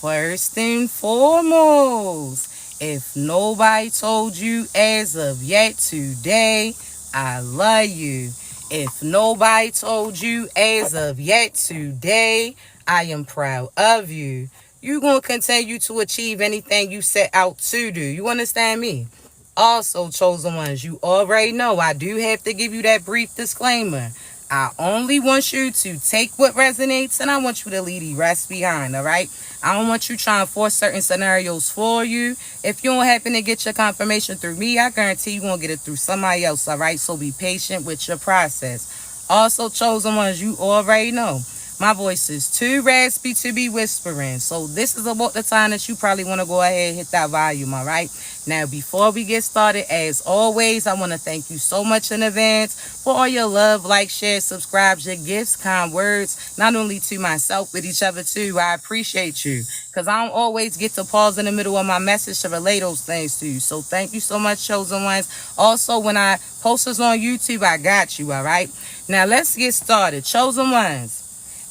First and foremost, if nobody told you as of yet today, I love you. If nobody told you as of yet today, I am proud of you. You're going to continue to achieve anything you set out to do. You understand me? Also, chosen ones, you already know I do have to give you that brief disclaimer. I only want you to take what resonates and I want you to leave the rest behind, all right? I don't want you trying to force certain scenarios for you. If you don't happen to get your confirmation through me, I guarantee you're going to get it through somebody else, all right? So be patient with your process. Also, chosen ones, you already know. My voice is too raspy to be whispering. So this is about the time that you probably want to go ahead and hit that volume, all right? Now, before we get started, as always, I want to thank you so much in advance for all your love, like, share, subscribe, your gifts, kind words, not only to myself, but each other too. I appreciate you because I don't always get to pause in the middle of my message to relay those things to you. So thank you so much, chosen ones. Also, when I post this on YouTube, I got you, all right? Now, let's get started. Chosen ones.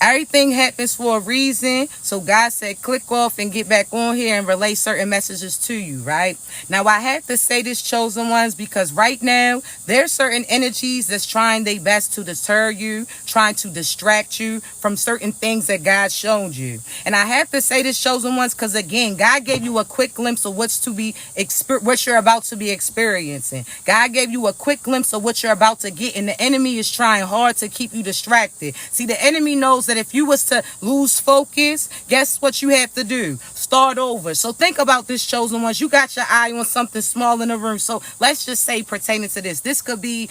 Everything happens for a reason. So God said, click off and get back on here and relay certain messages to you, right? Now, I have to say this, chosen ones, because right now, there's certain energies that's trying their best to deter you, trying to distract you from certain things that God showed you. And I have to say this, chosen ones, because again, God gave you a quick glimpse of what you're about to be experiencing. God gave you a quick glimpse of what you're about to get, and the enemy is trying hard to keep you distracted. See, the enemy knows that if you was to lose focus, guess what you have to do? Start over. So think about this, chosen ones. You got your eye on something small in the room. So let's just say pertaining to this. This could be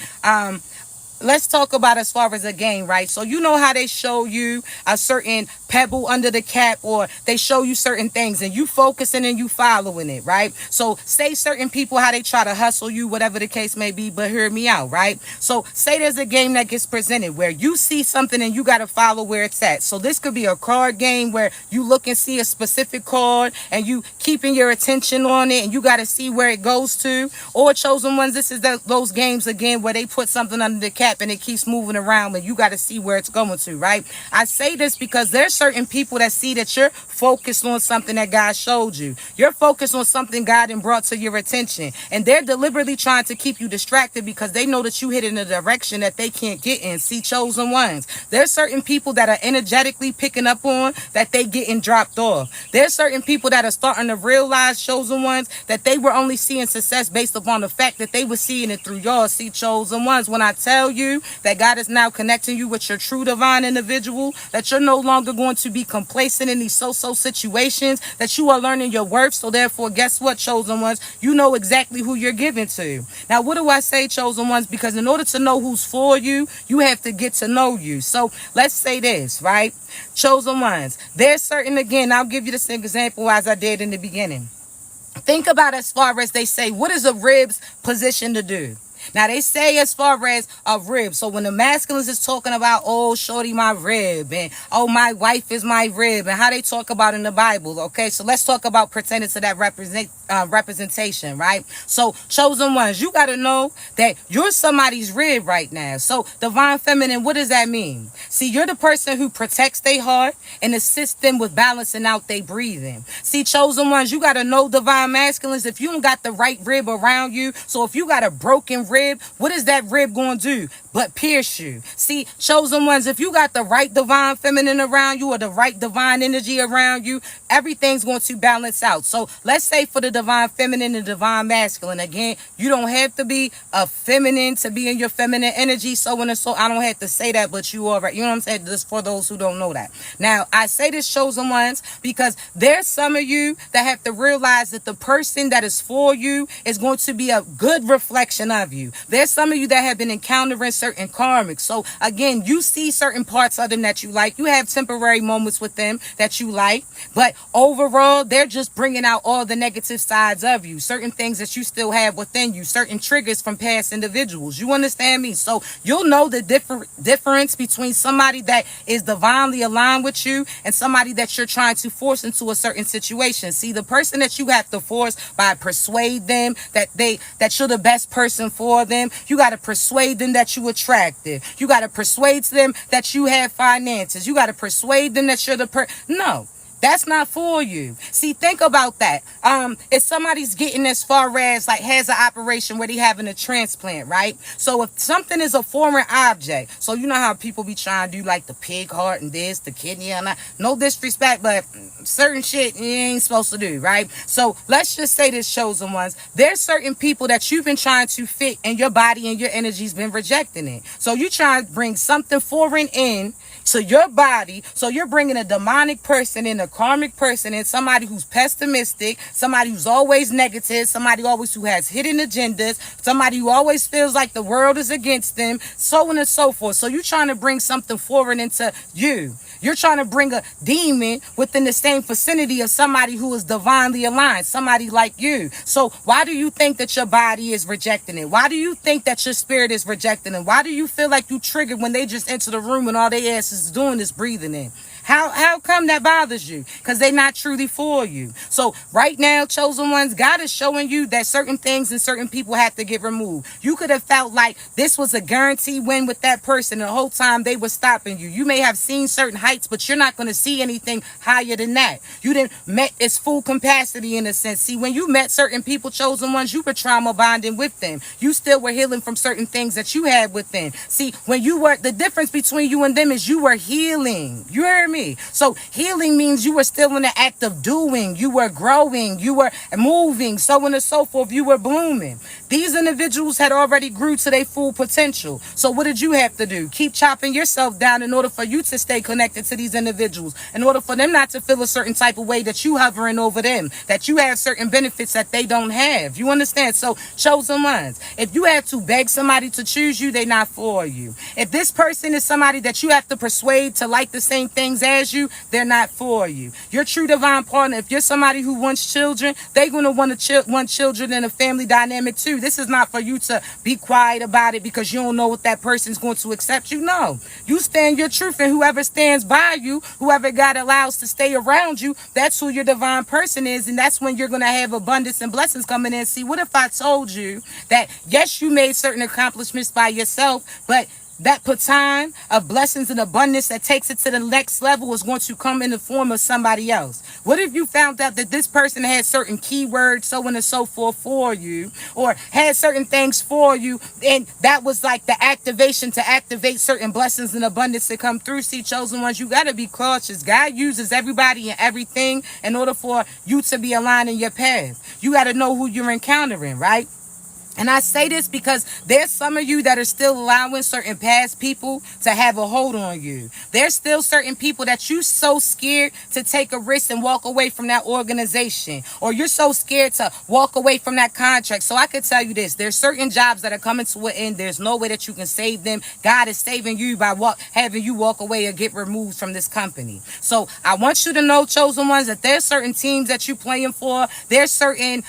let's talk about as far as a game, right? So you know how they show you a certain pebble under the cap, or they show you certain things and you focusing and you following it, right? So say certain people, how they try to hustle you, whatever the case may be, but hear me out, right? So say there's a game that gets presented where you see something and you got to follow where it's at. So this could be a card game where you look and see a specific card and you keeping your attention on it and you got to see where it goes to. Or chosen ones, this is those games again where they put something under the cap and it keeps moving around and you got to see where it's going to, right? I say this because there's certain people that see that you're focused on something that God showed you. You're focused on something God and brought to your attention, and they're deliberately trying to keep you distracted because they know that you hit in a direction that they can't get in. See, chosen ones, there's certain people that are energetically picking up on that they getting dropped off. There's certain people that are starting to realize, chosen ones, that they were only seeing success based upon the fact that they were seeing it through y'all. See, chosen ones, when I tell you that God is now connecting you with your true divine individual, that you're no longer going to be complacent in these so-so situations, that you are learning your worth. So therefore, guess what, chosen ones? You know exactly who you're giving to. Now, what do I say, chosen ones? Because in order to know who's for you, you have to get to know you. So let's say this, right? Chosen ones, there's certain, again, I'll give you this example as I did in the beginning. Think about as far as they say, what is a rib's position to do? Now, they say as far as a rib. So when the masculines is talking about, oh, shorty, my rib, and oh, my wife is my rib, and how they talk about in the Bible, okay? So let's talk about pertaining to that representation, right? So, chosen ones, you got to know that you're somebody's rib right now. So, divine feminine, what does that mean? See, you're the person who protects their heart and assists them with balancing out their breathing. See, chosen ones, you got to know divine masculines. If you don't got the right rib around you, so if you got a broken rib, what is that rib going to do but pierce you? See, chosen ones, if you got the right divine feminine around you or the right divine energy around you, everything's going to balance out. So let's say for the divine feminine and divine masculine, again, you don't have to be a feminine to be in your feminine energy, so on and so. I don't have to say that, but you are right. You know what I'm saying? Just for those who don't know that. Now, I say this, chosen ones, because there's some of you that have to realize that the person that is for you is going to be a good reflection of you. There's some of you that have been encountering certain karmic. So again, you see certain parts of them that you like. You have temporary moments with them that you like, but overall, they're just bringing out all the negative sides of you. Certain things that you still have within you, certain triggers from past individuals. You understand me? So you'll know the difference between somebody that is divinely aligned with you and somebody that you're trying to force into a certain situation. See, the person that you have to force by persuade them that you're the best person for them. You got to persuade them that you attractive. You got to persuade them that you have finances. You got to persuade them that you're the No. That's not for you. See, think about that. If somebody's getting as far as like has an operation where they having a transplant, right? So if something is a foreign object, so you know how people be trying to do like the pig heart and this, the kidney and that. No disrespect, but certain shit you ain't supposed to do, right? So let's just say this, chosen ones. There's certain people that you've been trying to fit in your body and your energy's been rejecting it. So you try to bring something foreign in to your body. So you're bringing a demonic person in, a karmic person in, somebody who's pessimistic, somebody who's always negative, somebody always who has hidden agendas, somebody who always feels like the world is against them, so on and so forth. So you're trying to bring something foreign into you. You're trying to bring a demon within the same vicinity of somebody who is divinely aligned, somebody like you. So why do you think that your body is rejecting it? Why do you think that your spirit is rejecting it? Why do you feel like you triggered when they just enter the room and all they ass is doing is breathing in? How come that bothers you? Because they're not truly for you. So right now, chosen ones, God is showing you that certain things and certain people have to get removed. You could have felt like this was a guaranteed win with that person the whole time they were stopping you. You may have seen certain heights, but you're not going to see anything higher than that. You didn't met its full capacity in a sense. See, when you met certain people, chosen ones, you were trauma bonding with them. You still were healing from certain things that you had within. See, when you were, the difference between you and them is you were healing. You heard me? So healing means you were still in the act of doing, you were growing, you were moving, so on and so forth, you were blooming. These individuals had already grew to their full potential. So what did you have to do? Keep chopping yourself down in order for you to stay connected to these individuals, in order for them not to feel a certain type of way that you hovering over them, that you have certain benefits that they don't have. You understand? So chosen ones, if you have to beg somebody to choose you, they're not for you. If this person is somebody that you have to persuade to like the same things as you, they're not for you. Your true divine partner, if you're somebody who wants children, they're going to want children in a family dynamic too. This is not for you to be quiet about it because you don't know what that person's going to accept you. No, you stand your truth, and whoever stands by you, whoever God allows to stay around you, that's who your divine person is, and that's when you're going to have abundance and blessings coming in. See, what if I told you that yes, you made certain accomplishments by yourself, but that baton of blessings and abundance that takes it to the next level is going to come in the form of somebody else? What if you found out that this person had certain keywords, so on and so forth for you, or had certain things for you, and that was like the activation to activate certain blessings and abundance to come through? See, chosen ones, you got to be cautious. God uses everybody and everything in order for you to be aligned in your path. You got to know who you're encountering, right? And I say this because there's some of you that are still allowing certain past people to have a hold on you. There's still certain people that you're so scared to take a risk and walk away from that organization, or you're so scared to walk away from that contract. So I could tell you this, there's certain jobs that are coming to an end. There's no way that you can save them. God is saving you by having you walk away or get removed from this company. So I want you to know, chosen ones, that there's certain teams that you're playing for. There's certain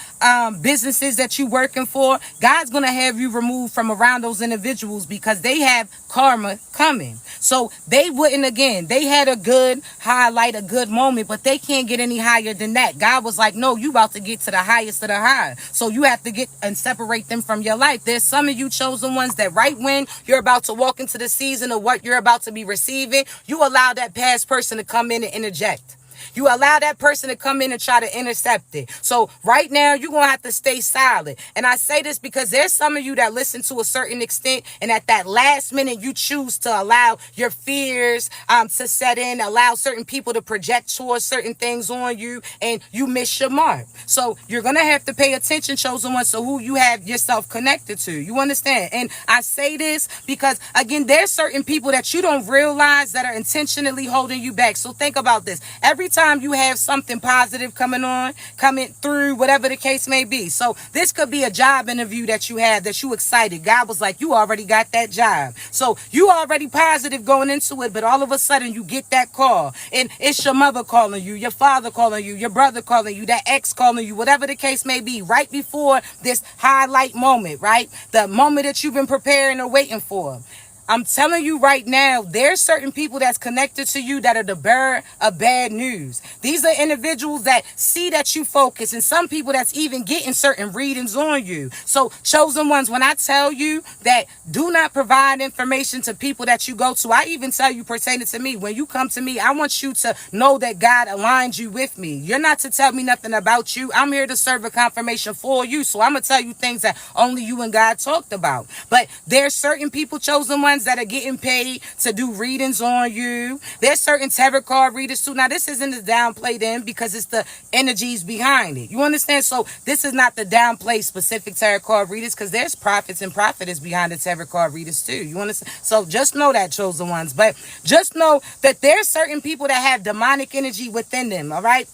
businesses that you're working for. God's going to have you removed from around those individuals because they have karma coming. So they wouldn't, again, they had a good highlight, a good moment, but they can't get any higher than that. God was like, no, you about to get to the highest of the high. So you have to get and separate them from your life. There's some of you chosen ones that right when you're about to walk into the season of what you're about to be receiving, you allow that past person to come in and interject. You allow that person to come in and try to intercept it. So right now, you're going to have to stay silent. And I say this because there's some of you that listen to a certain extent, and at that last minute, you choose to allow your fears to set in, allow certain people to project towards certain things on you, and you miss your mark. So you're going to have to pay attention, chosen ones, to who you have yourself connected to. You understand? And I say this because, again, there's certain people that you don't realize that are intentionally holding you back. So think about this. Every time you have something positive coming through, whatever the case may be. So this could be a job interview that you have, that you excited. God was like, you already got that job. So you already positive going into it, but all of a sudden you get that call, and it's your mother calling you, your father calling you, your brother calling you, that ex calling you, whatever the case may be, right before this highlight moment, right? The moment that you've been preparing or waiting for. I'm telling you right now, there's certain people that's connected to you that are the bearer of bad news. These are individuals that see that you focus, and some people that's even getting certain readings on you. So, chosen ones, when I tell you that do not provide information to people that you go to, I even tell you pertaining to me, when you come to me, I want you to know that God aligns you with me. You're not to tell me nothing about you. I'm here to serve a confirmation for you. So I'm going to tell you things that only you and God talked about. But there's certain people, chosen ones, that are getting paid to do readings on you. There's certain tarot card readers too. Now, this isn't to downplay them because it's the energies behind it. You understand? So this is not the downplay specific tarot card readers, because there's prophets and prophetess behind the tarot card readers too. You understand? So just know that, chosen ones. But just know that there's certain people that have demonic energy within them. All right?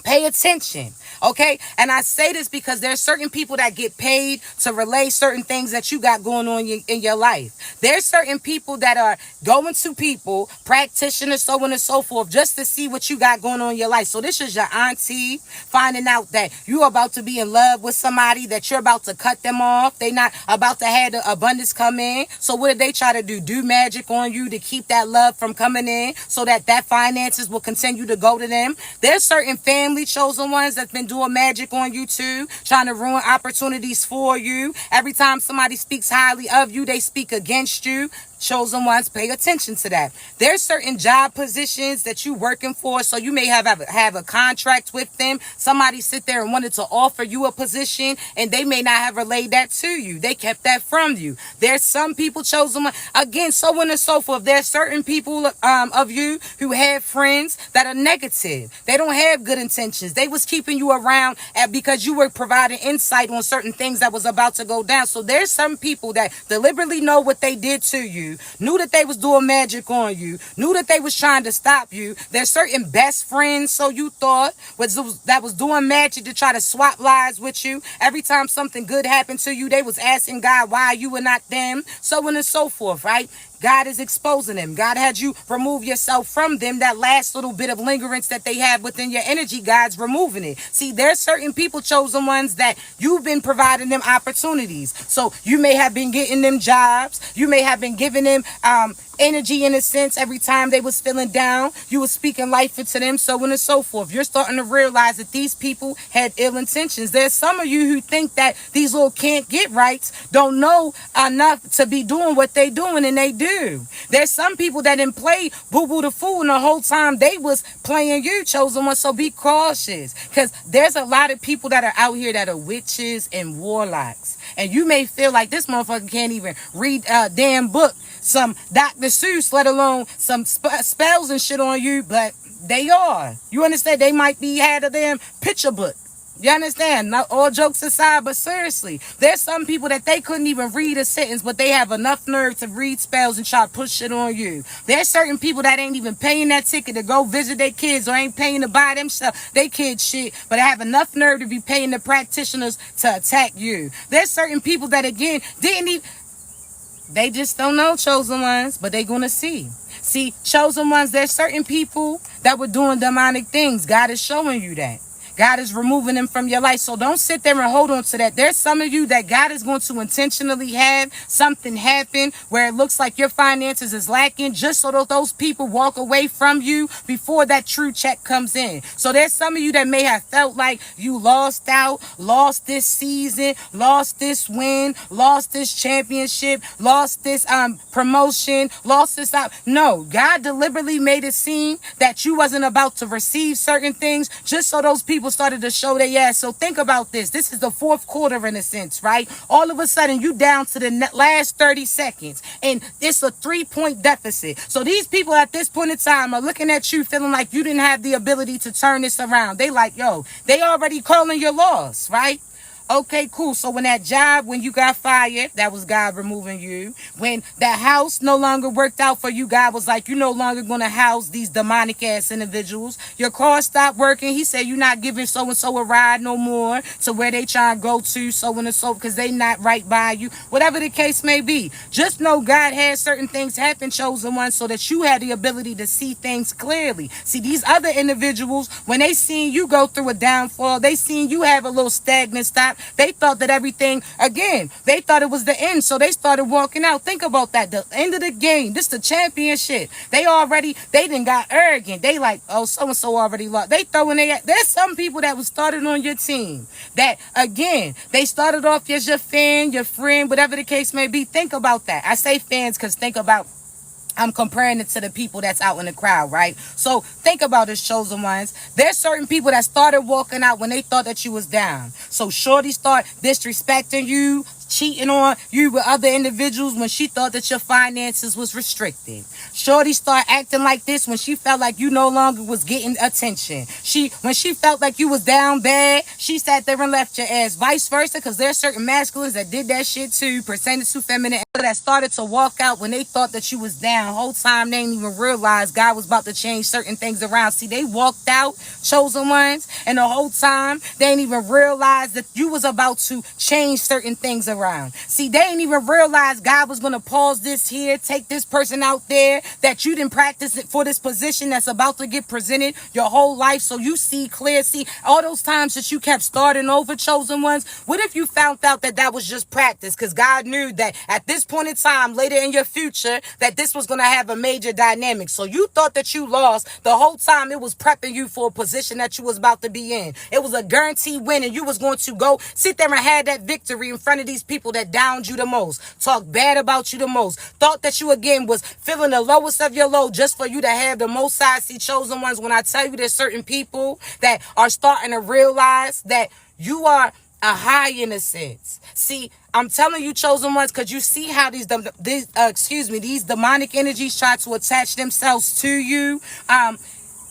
Pay attention, okay? And I say this because there's certain people that get paid to relay certain things that you got going on in your life. There's certain people that are going to people, practitioners, so on and so forth, just to see what you got going on in your life. So this is your auntie finding out that you're about to be in love with somebody, that you're about to cut them off. They not about to have the abundance come in. So what did they try to do? Do magic on you to keep that love from coming in so that finances will continue to go to them. There's certain family chosen ones that's been doing magic on you too, trying to ruin opportunities for you. Every time somebody speaks highly of you, they speak against you. Chosen ones, pay attention to that. There's certain job positions that you working for, so you may have a contract with them. Somebody sit there and wanted to offer you a position, and they may not have relayed that to you. They kept that from you. There's some people, chosen one, again, so on and so forth. There's certain people of you who have friends that are negative. They don't have good intentions. They was keeping you around because you were providing insight on certain things that was about to go down. So there's some people that deliberately know what they did to you, knew that they was doing magic on you, knew that they was trying to stop you. There's certain best friends, so you thought, that was doing magic to try to swap lives with you. Every time something good happened to you, they was asking God why you were not them, so on and so forth, right? God is exposing them. God had you remove yourself from them. That last little bit of lingerance that they have within your energy, God's removing it. See, there's certain people, chosen ones, that you've been providing them opportunities. So you may have been getting them jobs. You may have been giving them energy, in a sense. Every time they was feeling down, you was speaking life into them, so on and so forth. You're starting to realize that these people had ill intentions. There's some of you who think that these little can't get rights don't know enough to be doing what they doing, and they do. There's some people that didn't play boo-boo the fool, and the whole time they was playing you, chosen one. So be cautious, because there's a lot of people that are out here that are witches and warlocks, and you may feel like this motherfucker can't even read a damn book, some Dr. Seuss, let alone some spells and shit on you, but they are. You understand? They might be had a damn picture book. You understand? Not all jokes aside, but seriously, there's some people that they couldn't even read a sentence, but they have enough nerve to read spells and try to push shit on you. There's certain people that ain't even paying that ticket to go visit their kids, or ain't paying to buy themselves they kids shit, but have enough nerve to be paying the practitioners to attack you. There's certain people that, again, didn't even, they just don't know, chosen ones, but they gonna see. See, chosen ones, there's certain people that were doing demonic things. God is showing you that. God is removing them from your life. So don't sit there and hold on to that. There's some of you that God is going to intentionally have something happen where it looks like your finances is lacking, just so that those people walk away from you before that true check comes in. So there's some of you that may have felt like you lost out, lost this season, lost this win, lost this championship, lost this promotion, lost this out. No, God deliberately made it seem that you wasn't about to receive certain things, just so those people started to show their ass. So think about this. This is the fourth quarter, in a sense, right? All of a sudden, you down to the last 30 seconds, and it's a 3-point deficit. So these people at this point in time are looking at you feeling like you didn't have the ability to turn this around. They like, yo, they already calling your loss, right? Okay, cool. So when that job, when you got fired, that was God removing you. When that house no longer worked out for you, God was like, you're no longer going to house these demonic ass individuals. Your car stopped working. He said, you're not giving so-and-so a ride no more to where they trying to go to, so and so, because they not right by you. Whatever the case may be. Just know God had certain things happen, chosen one, so that you had the ability to see things clearly. See, these other individuals, when they seen you go through a downfall, they seen you have a little stagnant stop, They thought that everything, again, they thought it was the end. So they started walking out. Think about that. The end of the game. This the championship. They done got arrogant. They like, oh, so-and-so already lost. They throwing there's some people that was started on your team that, again, they started off as your fan, your friend, whatever the case may be. Think about that. I say fans because think about, I'm comparing it to the people that's out in the crowd, right? So think about this, chosen ones. There's certain people that started walking out when they thought that you was down. So shorty start disrespecting you, cheating on you with other individuals when she thought that your finances was restricted. Shorty start acting like this when she felt like you no longer was getting attention. When she felt like you was down bad, she sat there and left your ass. Vice versa, because there's certain masculines that did that shit too, percentage too feminine, that started to walk out when they thought that you was down. Whole time they didn't even realize God was about to change certain things around. See, they walked out, chosen ones, and the whole time they didn't even realize that you was about to change certain things around. See, they ain't even realize God was going to pause this here, take this person out there that you didn't practice it for this position that's about to get presented your whole life. So you see clear, see all those times that you kept starting over, chosen ones. What if you found out that that was just practice? Because God knew that at this point in time, later in your future, that this was going to have a major dynamic. So you thought that you lost the whole time. It was prepping you for a position that you was about to be in. It was a guaranteed win, and you was going to go sit there and have that victory in front of these people that downed you the most, talked bad about you the most, thought that you again was feeling the lowest of your low just for you to have the most size. See, chosen ones, when I tell you there's certain people that are starting to realize that you are a high in a sense. See, I'm telling you, chosen ones, because you see how these demonic energies try to attach themselves to you.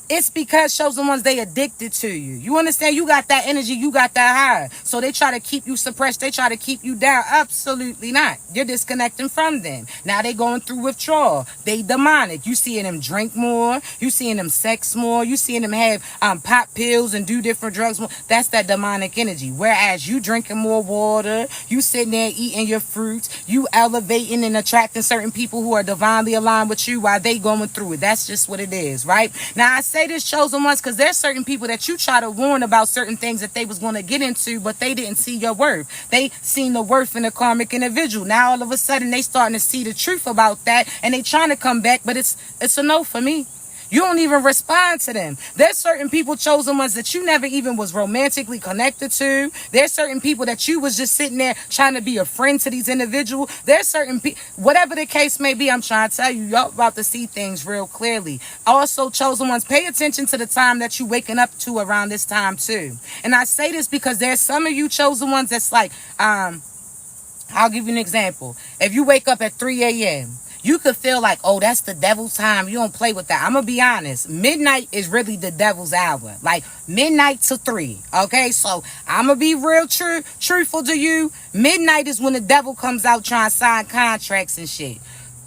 It's because chosen ones, they addicted to you. You understand? You got that energy, you got that high. So they try to keep you suppressed. They try to keep you down. Absolutely not. You're disconnecting from them. Now they going through withdrawal. They demonic. You seeing them drink more. You seeing them sex more. You seeing them have pop pills and do different drugs more. That's that demonic energy. Whereas you drinking more water, you sitting there eating your fruits, you elevating and attracting certain people who are divinely aligned with you while they going through it. That's just what it is, right? Now I say this, chosen ones, because there's certain people that you try to warn about certain things that they was going to get into, but they didn't see your worth. They seen the worth in a karmic individual. Now all of a sudden they starting to see the truth about that, and they trying to come back, but it's a no for me. You don't even respond to them. There's certain people, chosen ones, that you never even was romantically connected to. There's certain people that you was just sitting there trying to be a friend to these individuals. There's certain people, whatever the case may be, I'm trying to tell you, y'all about to see things real clearly. Also, chosen ones, pay attention to the time that you waking up to around this time too. And I say this because there's some of you chosen ones that's like, I'll give you an example. If you wake up at 3 a.m., you could feel like, oh, that's the devil's time. You don't play with that. I'm going to be honest. Midnight is really the devil's hour. Like midnight to 3. Okay, so I'm going to be real truthful to you. Midnight is when the devil comes out trying to sign contracts and shit.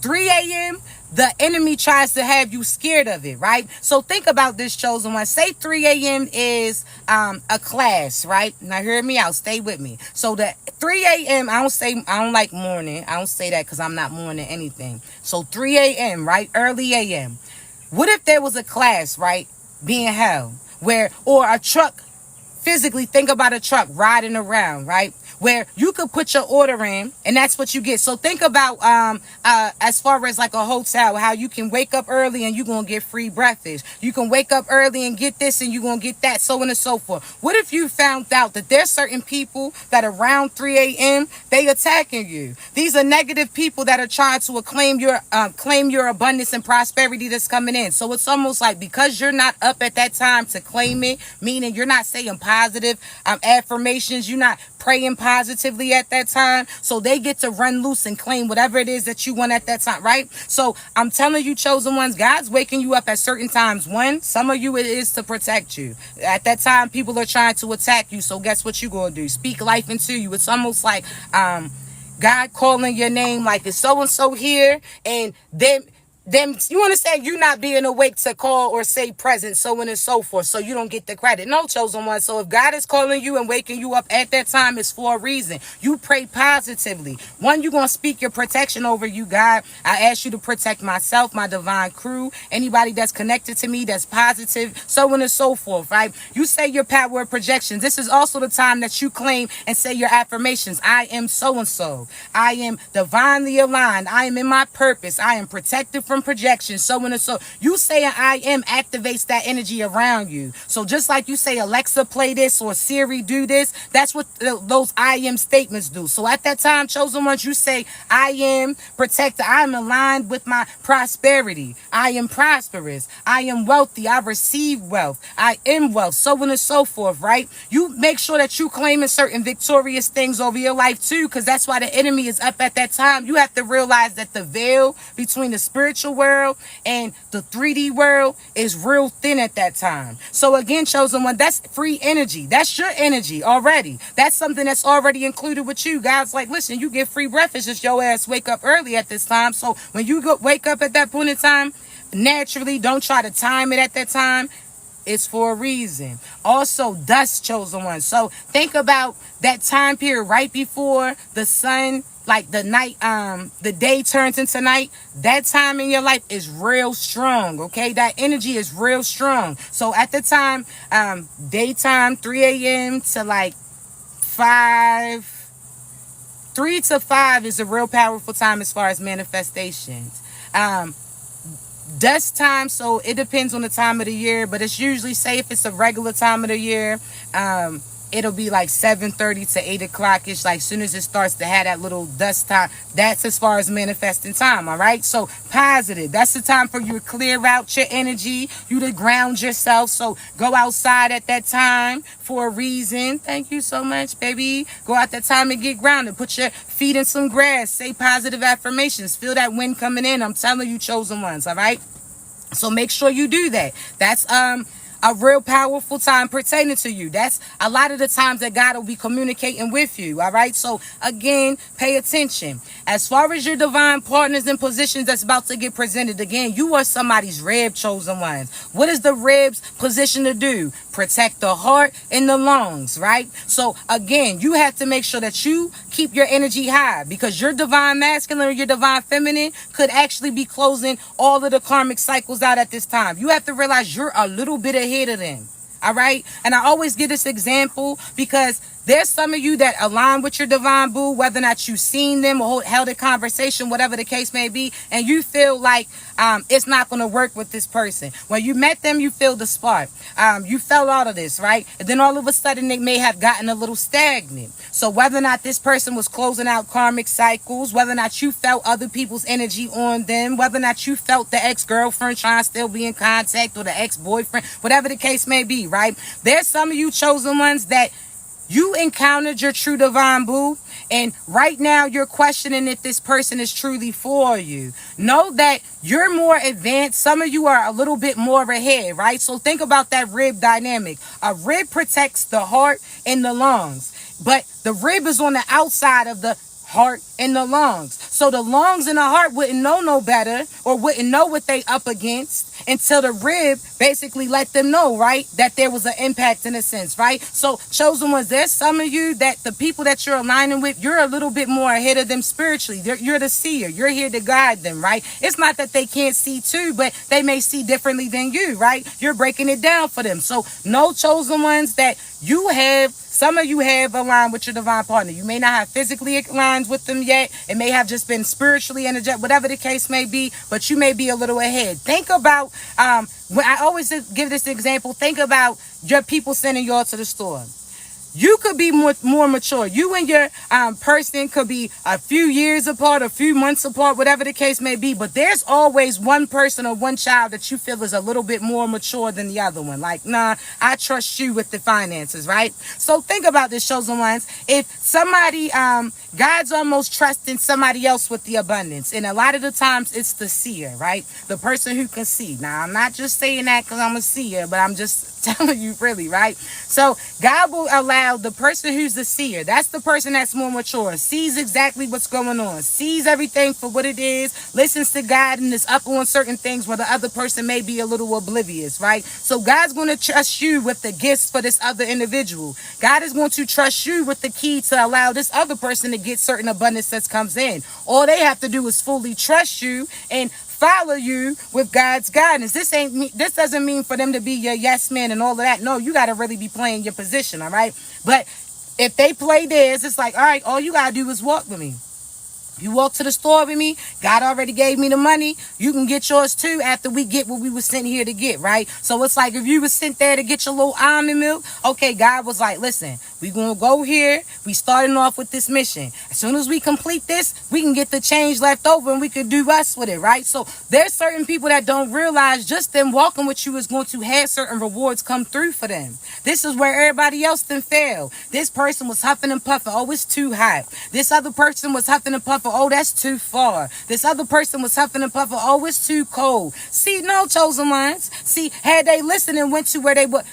3 a.m., the enemy tries to have you scared of it, right? So think about this, chosen one. Say 3 a.m. is a class, right? Now hear me out. Stay with me. So the 3 a.m., I don't like morning. I don't say that because I'm not morning anything. So 3 a.m., right? Early a.m. What if there was a class, right, being held or a truck, physically think about a truck riding around, right? Where you could put your order in and that's what you get. So think about as far as like a hotel, how you can wake up early and you're going to get free breakfast. You can wake up early and get this and you're going to get that, so on and so forth. What if you found out that there's certain people that around 3 a.m., they attacking you? These are negative people that are trying to claim your abundance and prosperity that's coming in. So it's almost like because you're not up at that time to claim it, meaning you're not saying positive affirmations, you're not praying positively at that time, so they get to run loose and claim whatever it is that you want at that time, right? So I'm telling you, chosen ones, God's waking you up at certain times. One, some of you, it is to protect you. At that time, people are trying to attack you, so guess what you gonna do? Speak life into you. It's almost like God calling your name, like it's so and so here, and then them, you understand, you not being awake to call or say present, so on and so forth, so you don't get the credit. No, chosen one. So if God is calling you and waking you up at that time, it's for a reason. You pray positively. One, you're going to speak your protection over you, God. I ask you to protect myself, my divine crew, anybody that's connected to me that's positive, so on and so forth, right? You say your power of projections. This is also the time that you claim and say your affirmations. I am so and so. I am divinely aligned. I am in my purpose. I am protected from projection, so on and so. You saying I am activates that energy around you. So just like you say, Alexa, play this, or Siri, do this, that's what those I am statements do. So at that time, chosen ones, you say, I am protected. I am aligned with my prosperity. I am prosperous. I am wealthy. I receive wealth. I am wealth, so on and so forth, right? You make sure that you claiming certain victorious things over your life too, because that's why the enemy is up at that time. You have to realize that the veil between the spiritual world and the 3D world is real thin at that time. So again, chosen one, that's free energy. That's your energy already. That's something that's already included with you. God's like, listen, you get free breakfast, just your ass wake up early at this time. So when you wake up at that point in time, naturally, don't try to time it at that time. It's for a reason. Also, dust, chosen one. So think about that time period right before the sun, like the night, the day turns into night. That time in your life is real strong. Okay, that energy is real strong. So at the time, daytime, 3 a.m. to like 5, 3 to 5 is a real powerful time as far as manifestations. Dust time, so it depends on the time of the year, but it's usually, say if it's a regular time of the year, it'll be like 7:30 to 8 o'clock ish. Like soon as it starts to have that little dust time, that's as far as manifesting time. All right, so positive, that's the time for you to clear out your energy, you to ground yourself. So go outside at that time for a reason. Thank you so much, baby. Go out that time and get grounded, put your feet in some grass, say positive affirmations, feel that wind coming in. I'm telling you, chosen ones. All right, so make sure you do that. That's a real powerful time pertaining to you. That's a lot of the times that God will be communicating with you. All right, so again, pay attention. As far as your divine partners and positions that's about to get presented, again, you are somebody's rib, chosen ones. What is the rib's position to do? Protect the heart and the lungs, right? So again, you have to make sure that you keep your energy high, because your divine masculine or your divine feminine could actually be closing all of the karmic cycles out at this time. You have to realize you're a little bit ahead of them. All right, and I always give this example because there's some of you that align with your divine boo, whether or not you've seen them or held a conversation, whatever the case may be, and you feel like it's not going to work with this person. When you met them, you feel the spark. You felt all of this, right? And then all of a sudden, they may have gotten a little stagnant. So whether or not this person was closing out karmic cycles, whether or not you felt other people's energy on them, whether or not you felt the ex-girlfriend trying to still be in contact, or the ex-boyfriend, whatever the case may be, right? There's some of you chosen ones that you encountered your true divine boo, and right now you're questioning if this person is truly for you. Know that you're more advanced. Some of you are a little bit more ahead, right? So think about that rib dynamic. A rib protects the heart and the lungs, but the rib is on the outside of the heart and the lungs. So the lungs and the heart wouldn't know no better, or wouldn't know what they up against, until the rib basically let them know, right, that there was an impact in a sense, right? So chosen ones, there's some of you that the people that you're aligning with, you're a little bit more ahead of them spiritually. You're the seer. You're here to guide them, right? It's not that they can't see too, but they may see differently than you, right? You're breaking it down for them. So no, chosen ones, that you have, some of you have aligned with your divine partner. You may not have physically aligned with them yet. It may have just been spiritually energetic, whatever the case may be, but you may be a little ahead. Think about, when I always give this example, think about your people sending y'all to the store. You could be more mature. You and your person could be a few years apart, a few months apart, whatever the case may be. But there's always one person or one child that you feel is a little bit more mature than the other one. Like, nah, I trust you with the finances, right? So think about this, chosen ones. If somebody, God's almost trusting somebody else with the abundance. And a lot of the times it's the seer, right? The person who can see. Now, I'm not just saying that because I'm a seer, but I'm just telling you really, right? So God will allow Now, the person who's the seer, that's the person that's more mature, sees exactly what's going on, sees everything for what it is, listens to God, and is up on certain things where the other person may be a little oblivious, right? So God's going to trust you with the gifts for this other individual. God is going to trust you with the key to allow this other person to get certain abundance that comes in. All they have to do is fully trust you and follow you with God's guidance. This doesn't mean for them to be your yes man and all of that. No, you got to really be playing your position, all right? But if they play theirs, it's like, all right, all you got to do is walk with me. You walk to the store with me. God already gave me the money. You can get yours too after we get what we were sent here to get, right? So it's like if you were sent there to get your little almond milk, okay, God was like, listen, we going to go here. We starting off with this mission. As soon as we complete this, we can get the change left over and we could do us with it, right? So there's certain people that don't realize just them walking with you is going to have certain rewards come through for them. This is where everybody else then failed. This person was huffing and puffing. Oh, it's too hot. This other person was huffing and puffing. Oh, that's too far. This other person was huffing and puffing. Oh, it's too cold. See, no, chosen ones. See, had they listened and went to where they were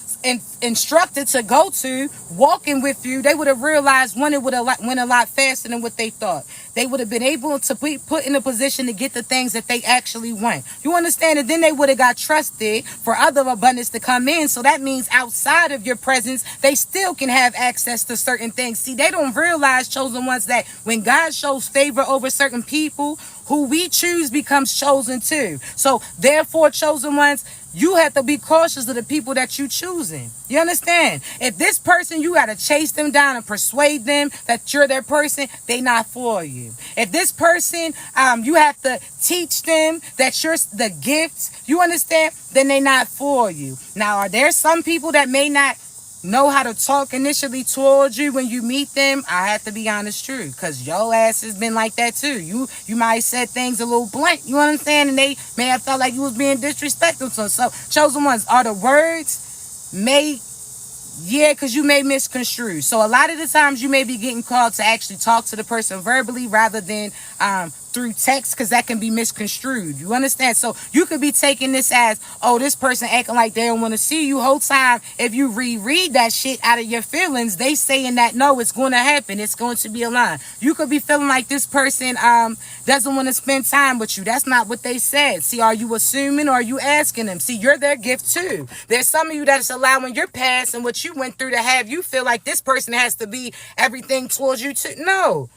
instructed to go to, walking with you, they would have realized, one, it would have went a lot faster than what they thought. They would have been able to be put in a position to get the things that they actually want. You understand? And then they would have got trusted for other abundance to come in. So that means outside of your presence, they still can have access to certain things. See, they don't realize, chosen ones, that when God shows favor over certain people, who we choose becomes chosen too. So therefore, chosen ones, you have to be cautious of the people that you choosing. You understand? If this person, you got to chase them down and persuade them that you're their person, they not for you. If this person, you have to teach them that you're the gifts, you understand, then they not for you. Now, are there some people that may not know how to talk initially towards you when you meet them? I have to be honest, true, because your ass has been like that too. You might have said things a little blunt, you understand, and they may have felt like you was being disrespectful. So chosen ones, are the words may, yeah, because you may misconstrue. So a lot of the times you may be getting called to actually talk to the person verbally rather than through text, because that can be misconstrued. You understand? So you could be taking this as, oh, this person acting like they don't want to see you. Whole time, if you reread that shit out of your feelings, they saying that, no, it's going to happen. It's going to be a lie. You could be feeling like this person doesn't want to spend time with you. That's not what they said. See, are you assuming or are you asking them? See, you're their gift too. There's some of you that's allowing your past and what you went through to have you feel like this person has to be everything towards you too. No.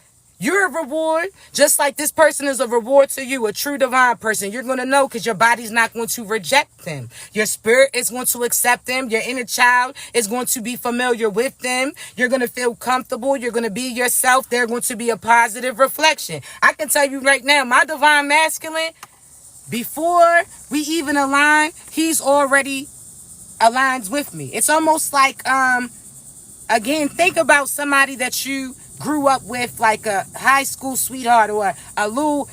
You're a reward, just like this person is a reward to you, a true divine person. You're going to know because your body's not going to reject them. Your spirit is going to accept them. Your inner child is going to be familiar with them. You're going to feel comfortable. You're going to be yourself. They're going to be a positive reflection. I can tell you right now, my divine masculine, before we even align, he's already aligned with me. It's almost like, again, think about somebody that you grew up with, like a high school sweetheart or a little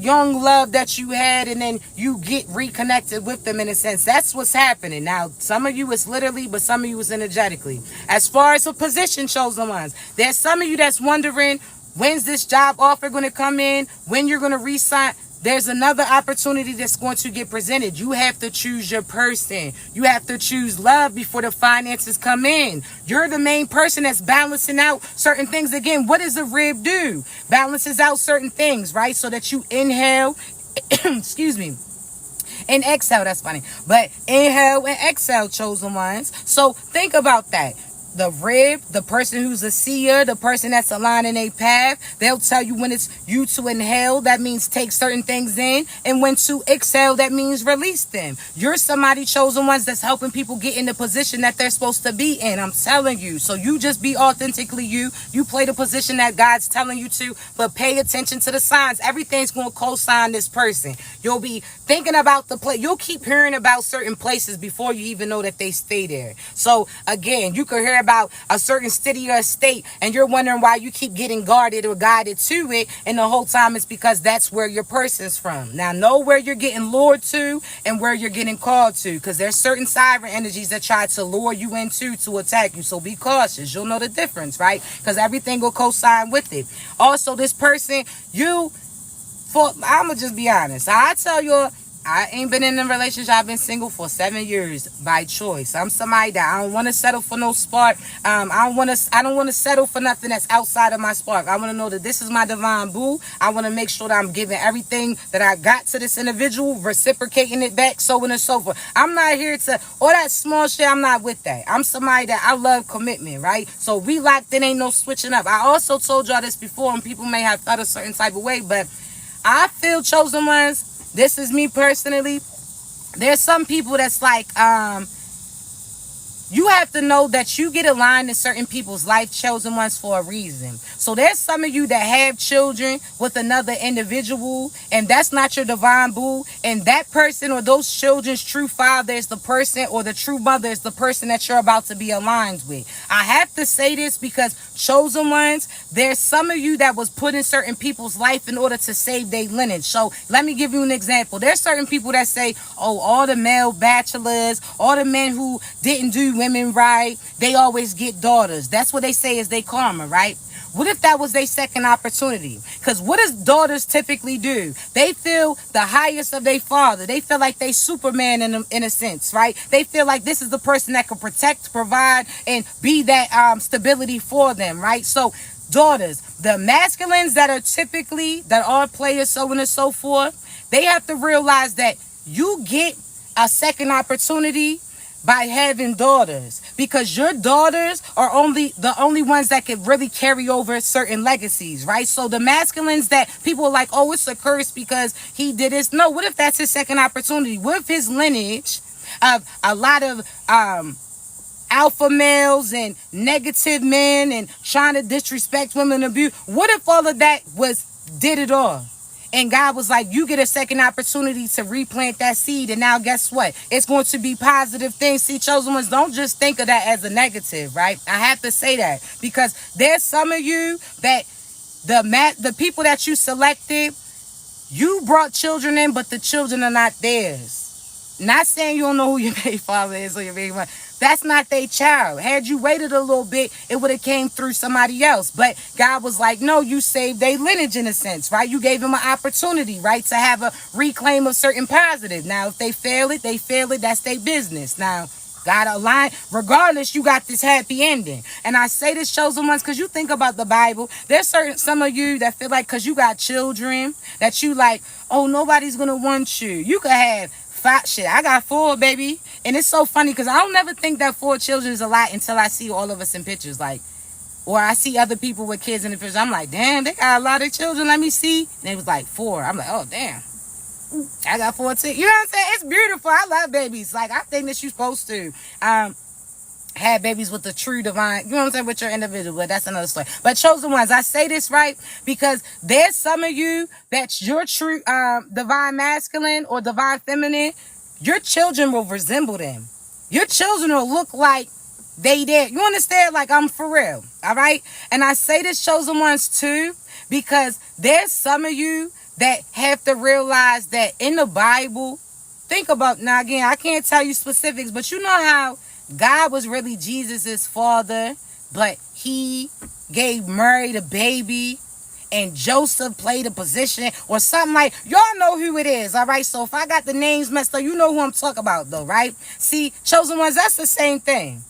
young love that you had, and then you get reconnected with them in a sense. That's what's happening. Now, some of you is literally, but some of you is energetically. As far as a position, chosen ones, there's some of you that's wondering, when's this job offer going to come in? When you're going to re-sign? There's another opportunity that's going to get presented. You have to choose your person. You have to choose love before the finances come in. You're the main person that's balancing out certain things. Again, what does a rib do? Balances out certain things, right? So that you inhale, excuse me, and exhale. That's funny. But inhale and exhale, chosen ones. So think about that. The rib, the person who's a seer, the person that's aligning a path, they'll tell you when it's you to inhale, that means take certain things in, and when to exhale, that means release them. You're somebody, chosen ones, that's helping people get in the position that they're supposed to be in. I'm telling you. So you just be authentically you. You play the position that God's telling you to, but pay attention to the signs. Everything's going to co-sign this person. You'll be thinking about the place. You'll keep hearing about certain places before you even know that they stay there. So again, you could hear about a certain city or state, and you're wondering why you keep getting guarded or guided to it, and the whole time it's because that's where your person's from. Now, know where you're getting lured to and where you're getting called to, because there's certain siren energies that try to lure you into to attack you. So be cautious. You'll know the difference, right? Because everything will co-sign with it. Also, this person, I'm gonna just be honest. I tell you, I ain't been in a relationship. I've been single for 7 years by choice. I'm somebody that I don't want to settle for no spark. I don't want to settle for nothing that's outside of my spark. I want to know that this is my divine boo. I want to make sure that I'm giving everything that I got to this individual, reciprocating it back, so on and so forth. I'm not here to all that small shit. I'm not with that. I'm somebody that I love commitment, right? So we locked in, ain't no switching up. I also told y'all this before, and people may have felt a certain type of way, but I feel, chosen ones, this is me personally. There's some people that's like, you have to know that you get aligned in certain people's life, chosen ones, for a reason. So there's some of you that have children with another individual, and that's not your divine boo. And that person or those children's true father is the person, or the true mother is the person that you're about to be aligned with. I have to say this because, chosen ones, there's some of you that was put in certain people's life in order to save their lineage. So let me give you an example. There's certain people that say, oh, all the male bachelors, all the men who didn't do women right, they always get daughters. That's what they say is their karma, right? What if that was their second opportunity? Because what does daughters typically do? They feel the highest of their father. They feel like they Superman in a sense, right? They feel like this is the person that can protect, provide, and be that stability for them, right? So daughters, the masculines that are typically, that are players, so on and so forth, they have to realize that you get a second opportunity by having daughters, because your daughters are the only ones that can really carry over certain legacies, right? So the masculines that people are like, oh, it's a curse because he did this. No, what if that's his second opportunity? What if his lineage of a lot of alpha males and negative men and trying to disrespect women and abuse, what if all of that did it all? And God was like, you get a second opportunity to replant that seed. And now guess what? It's going to be positive things. See, chosen ones, don't just think of that as a negative, right? I have to say that because there's some of you that the people that you selected, you brought children in, but the children are not theirs. Not saying you don't know who your baby father is or your baby mother. That's not their child. Had you waited a little bit, it would have came through somebody else. But God was like, no, you saved their lineage in a sense, right? You gave them an opportunity, right, to have a reclaim of certain positive. Now, if they fail it, they fail it. That's their business. Now, God aligned. Regardless, you got this happy ending. And I say this, chosen ones, because you think about the Bible. There's some of you that feel like because you got children that you like, oh, nobody's going to want you. You could have shit, I got 4, baby. And it's so funny because I don't never think that 4 children is a lot until I see all of us in pictures, like, or I see other people with kids in the pictures. I'm like, damn, they got a lot of children. Let me see. And it was like 4. I'm like, oh, damn. I got 4 too. You know what I'm saying? It's beautiful. I love babies. Like, I think that you're supposed to have babies with the true divine, you know what I'm saying, with your individual, but that's another story. But chosen ones, I say this right because there's some of you that's your true divine masculine or divine feminine. Your children will resemble them. Your children will look like they did. You understand? Like, I'm for real. All right? And I say this, chosen ones, too, because there's some of you that have to realize that in the Bible, think about, now again, I can't tell you specifics, but you know how God was really Jesus's father, but he gave Mary the baby and Joseph played a position or something like, y'all know who it is, all right? So if I got the names messed up, you know who I'm talking about though, right? See, chosen ones, that's the same thing.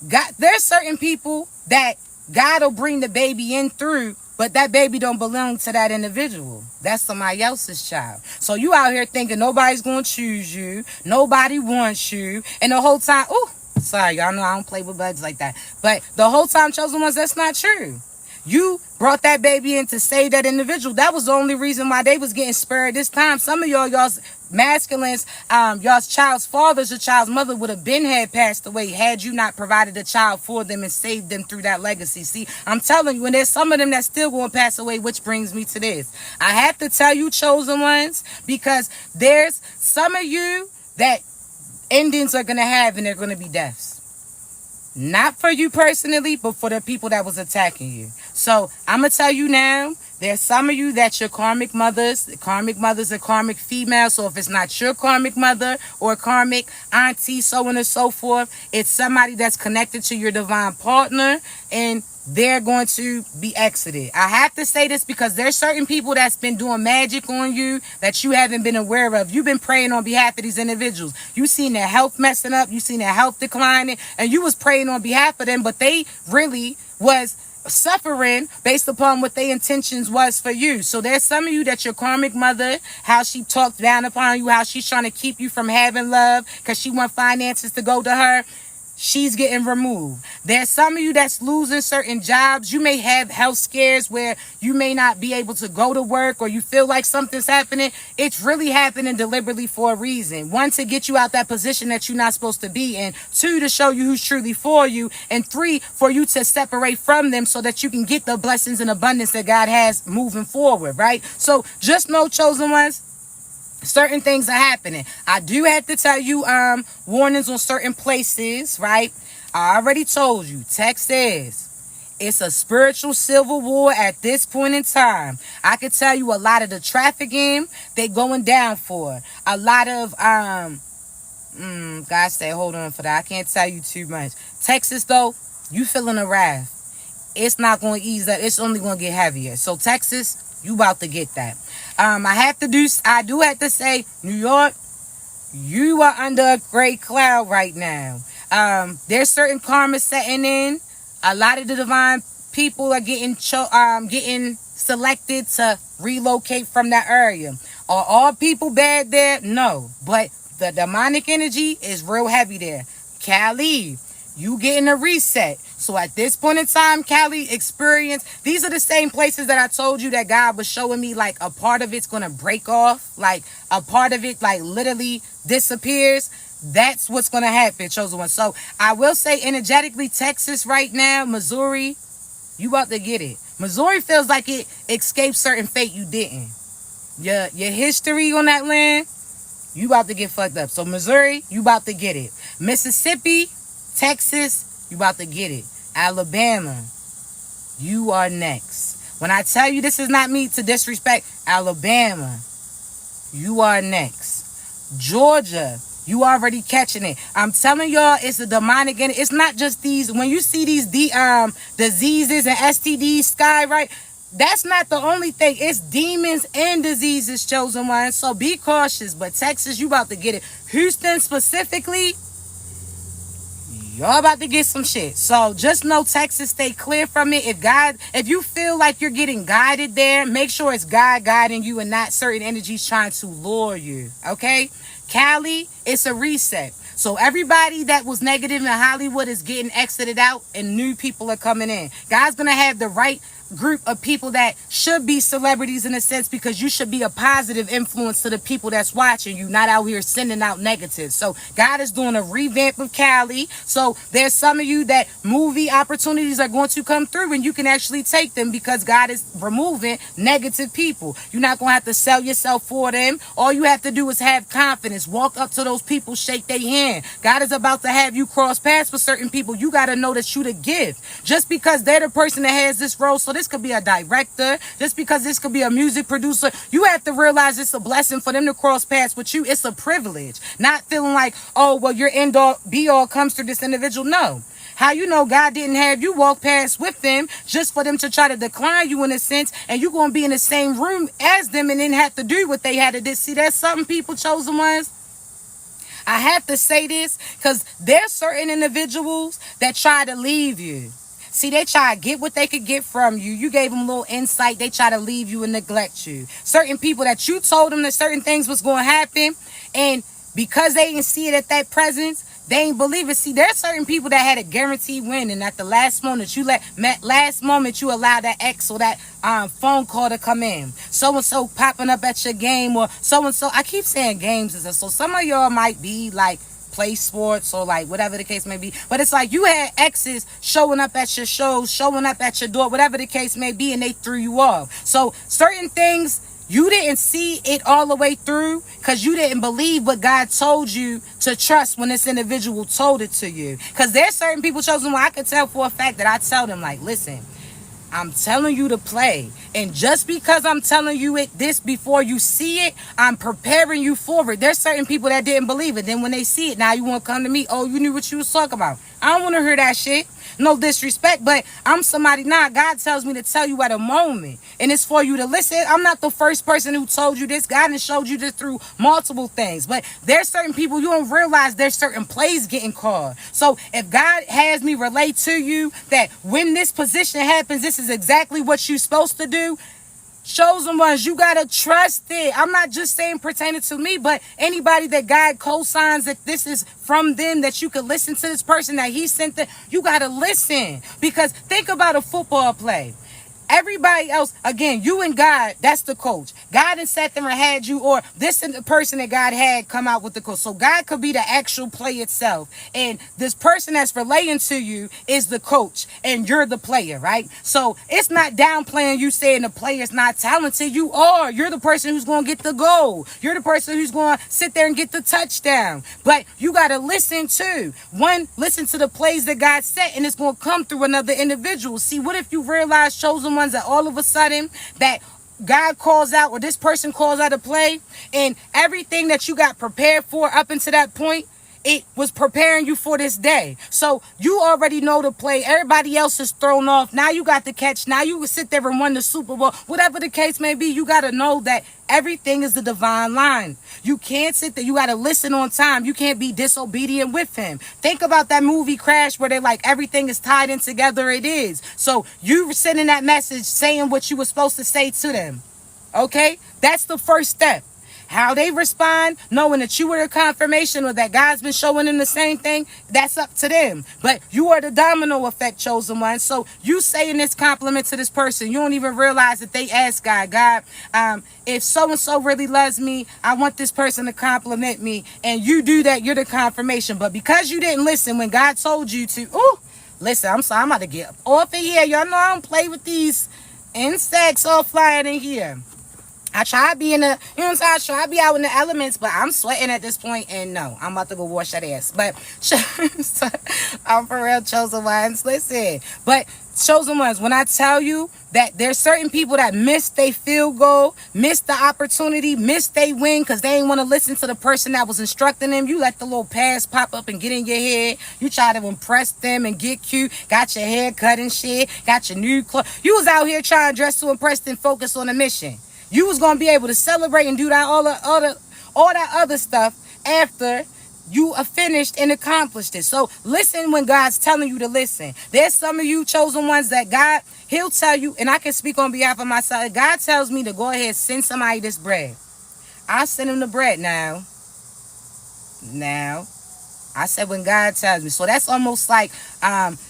God, there's certain people that God will bring the baby in through, but that baby don't belong to that individual. That's somebody else's child. So you out here thinking nobody's going to choose you, nobody wants you, and the whole time, ooh, sorry, y'all know I don't play with bugs like that. But the whole time, chosen ones, that's not true. You brought that baby in to save that individual. That was the only reason why they was getting spared this time. Some of y'all's masculines, y'all's child's fathers or child's mother would have been had passed away had you not provided a child for them and saved them through that legacy. See, I'm telling you, and there's some of them that's still going to pass away, which brings me to this. I have to tell you, chosen ones, because there's some of you that endings are going to have, and they're going to be deaths. Not for you personally, but for the people that was attacking you. So I'm going to tell you now, there's some of you that your karmic mothers are karmic females. So if it's not your karmic mother or karmic auntie, so on and so forth, it's somebody that's connected to your divine partner. And they're going to be exited. I have to say this because there's certain people that's been doing magic on you that you haven't been aware of. You've been praying on behalf of these individuals. You seen their health messing up. You seen their health declining, and you was praying on behalf of them, but they really was suffering based upon what their intentions was for you. So there's some of you that your karmic mother, how she talked down upon you, how she's trying to keep you from having love because she want finances to go to her. She's getting removed. There's some of you that's losing certain jobs. You may have health scares where you may not be able to go to work, or you feel like something's happening. It's really happening deliberately for a reason. One, to get you out that position that you're not supposed to be in. Two, to show you who's truly for you. And three, for you to separate from them so that you can get the blessings and abundance that God has moving forward, right? So just know, chosen ones, certain things are happening. I do have to tell you warnings on certain places, right? I already told you. Text says it's a spiritual civil war at this point in time. I can tell you a lot of the trafficking they going down for. A lot of God said hold on for that. I can't tell you too much. Texas though, you feeling a wrath. It's not going to ease up. It's only going to get heavier. So Texas, you about to get that. I do have to say, New York, you are under a great cloud right now. There's certain karma setting in. A lot of the divine people are getting selected to relocate from that area. Are all people bad there? No. But the demonic energy is real heavy there. Cali, you getting a reset. So at this point in time, Cali experience, these are the same places that I told you that God was showing me, like a part of it's going to break off. Like a part of it like literally disappears. That's what's going to happen, chosen one. So I will say energetically, Texas right now, Missouri, you about to get it. Missouri feels like it escaped certain fate you didn't. Your history on that land, you about to get fucked up. So Missouri, you about to get it. Mississippi, Texas, you about to get it. Alabama, you are next. When I tell you this is not me to disrespect, Alabama, you are next. Georgia, you already catching it. I'm telling y'all, it's a demonic, and it's not just these. When you see these diseases and STDs skyrocket, that's not the only thing. It's demons and diseases, chosen ones. So be cautious. But Texas, you about to get it. Houston specifically, y'all about to get some shit. So just know, Texas, stay clear from it. If you feel like you're getting guided there, make sure it's God guiding you and not certain energies trying to lure you. Okay? Cali, it's a reset. So everybody that was negative in Hollywood is getting exited out and new people are coming in. God's going to have the right group of people that should be celebrities in a sense, because you should be a positive influence to the people that's watching you, not out here sending out negatives. So God is doing a revamp of Cali. So there's some of you that movie opportunities are going to come through and you can actually take them because God is removing negative people. You're not going to have to sell yourself for them. All you have to do is have confidence. Walk up to those people, shake their hand. God is about to have you cross paths with certain people. You got to know that you the gift. Just because they're the person that has this role, so this could be a director, just because this could be a music producer, you have to realize it's a blessing for them to cross paths with you. It's a privilege. Not feeling like, oh, well, your end all be all comes through this individual. No. How you know God didn't have you walk past with them just for them to try to decline you in a sense, and you're going to be in the same room as them and then have to do what they had to do. See, that's something, people, chosen ones. I have to say this because there's certain individuals that try to leave you. See, they try to get what they could get from you. You gave them a little insight. They try to leave you and neglect you. Certain people that you told them that certain things was going to happen, and because they didn't see it at that presence, they ain't believe it. See, there's certain people that had a guaranteed win, and at the last moment you allowed that ex or that phone call to come in. So-and-so popping up at your game, or so-and-so. I keep saying games, so some of y'all might be like play sports or like whatever the case may be, but it's like you had exes showing up at your shows, showing up at your door, whatever the case may be, and they threw you off. So certain things you didn't see it all the way through because you didn't believe what God told you to trust when this individual told it to you. Because there's certain people, chosen one, I could tell for a fact that I tell them, like, listen, I'm telling you to play. And just because I'm telling you this before you see it, I'm preparing you for it. There's certain people that didn't believe it. Then when they see it, now you want to come to me, oh, you knew what you was talking about. I don't want to hear that shit. No disrespect, but I'm somebody now. God tells me to tell you at a moment, and it's for you to listen. I'm not the first person who told you this. God has showed you this through multiple things, but there's certain people you don't realize there's certain plays getting called. So if God has me relate to you that when this position happens, this is exactly what you're supposed to do. Chosen ones, you gotta trust it. I'm not just saying pertaining to me, but anybody that God co-signs that this is from them, that you could listen to this person that he sent them, you gotta listen. Because think about a football play. Everybody else, again, you and God, that's the coach. God and set them or had you, or this is the person that God had come out with the coach. So God could be the actual play itself. And this person that's relaying to you is the coach, and you're the player, right? So it's not downplaying you saying the player's not talented. You are. You're the person who's going to get the goal. You're the person who's going to sit there and get the touchdown. But you got to listen too. One, listen to the plays that God set, and it's going to come through another individual. See, what if you realize, chosen ones, that all of a sudden that God calls out or this person calls out a play, and everything that you got prepared for up until that point, it was preparing you for this day. So you already know the play. Everybody else is thrown off. Now you got the catch. Now you can sit there and win the Super Bowl. Whatever the case may be, you got to know that everything is the divine line. You can't sit there. You got to listen on time. You can't be disobedient with him. Think about that movie Crash where they're like, everything is tied in together. It is. So you sending that message saying what you were supposed to say to them. Okay? That's the first step. How they respond, knowing that you were the confirmation or that God's been showing them the same thing, that's up to them. But you are the domino effect, chosen one. So you saying this compliment to this person, you don't even realize that they asked God, if so-and-so really loves me, I want this person to compliment me. And you do that, you're the confirmation. But because you didn't listen when God told you to, listen, I'm sorry, I'm about to get off of here. Y'all know I don't play with these insects all flying in here. I try to be in the, you know what I'm saying? I try to be out in the elements, but I'm sweating at this point, and no, I'm about to go wash that ass. But I'm for real, chosen ones. Listen, but chosen ones, when I tell you that there's certain people that miss their field goal, miss the opportunity, miss they win because they ain't want to listen to the person that was instructing them. You let the little pass pop up and get in your head. You try to impress them and get cute. Got your hair cut and shit. Got your new clothes. You was out here trying to dress to impress and focus on the mission. You was gonna be able to celebrate and do that all that other stuff after you are finished and accomplished it. So listen when God's telling you to listen. There's some of you chosen ones that God, he'll tell you, and I can speak on behalf of myself. God tells me to go ahead and send somebody this bread. I'll send him the bread now. I said when God tells me. So that's almost like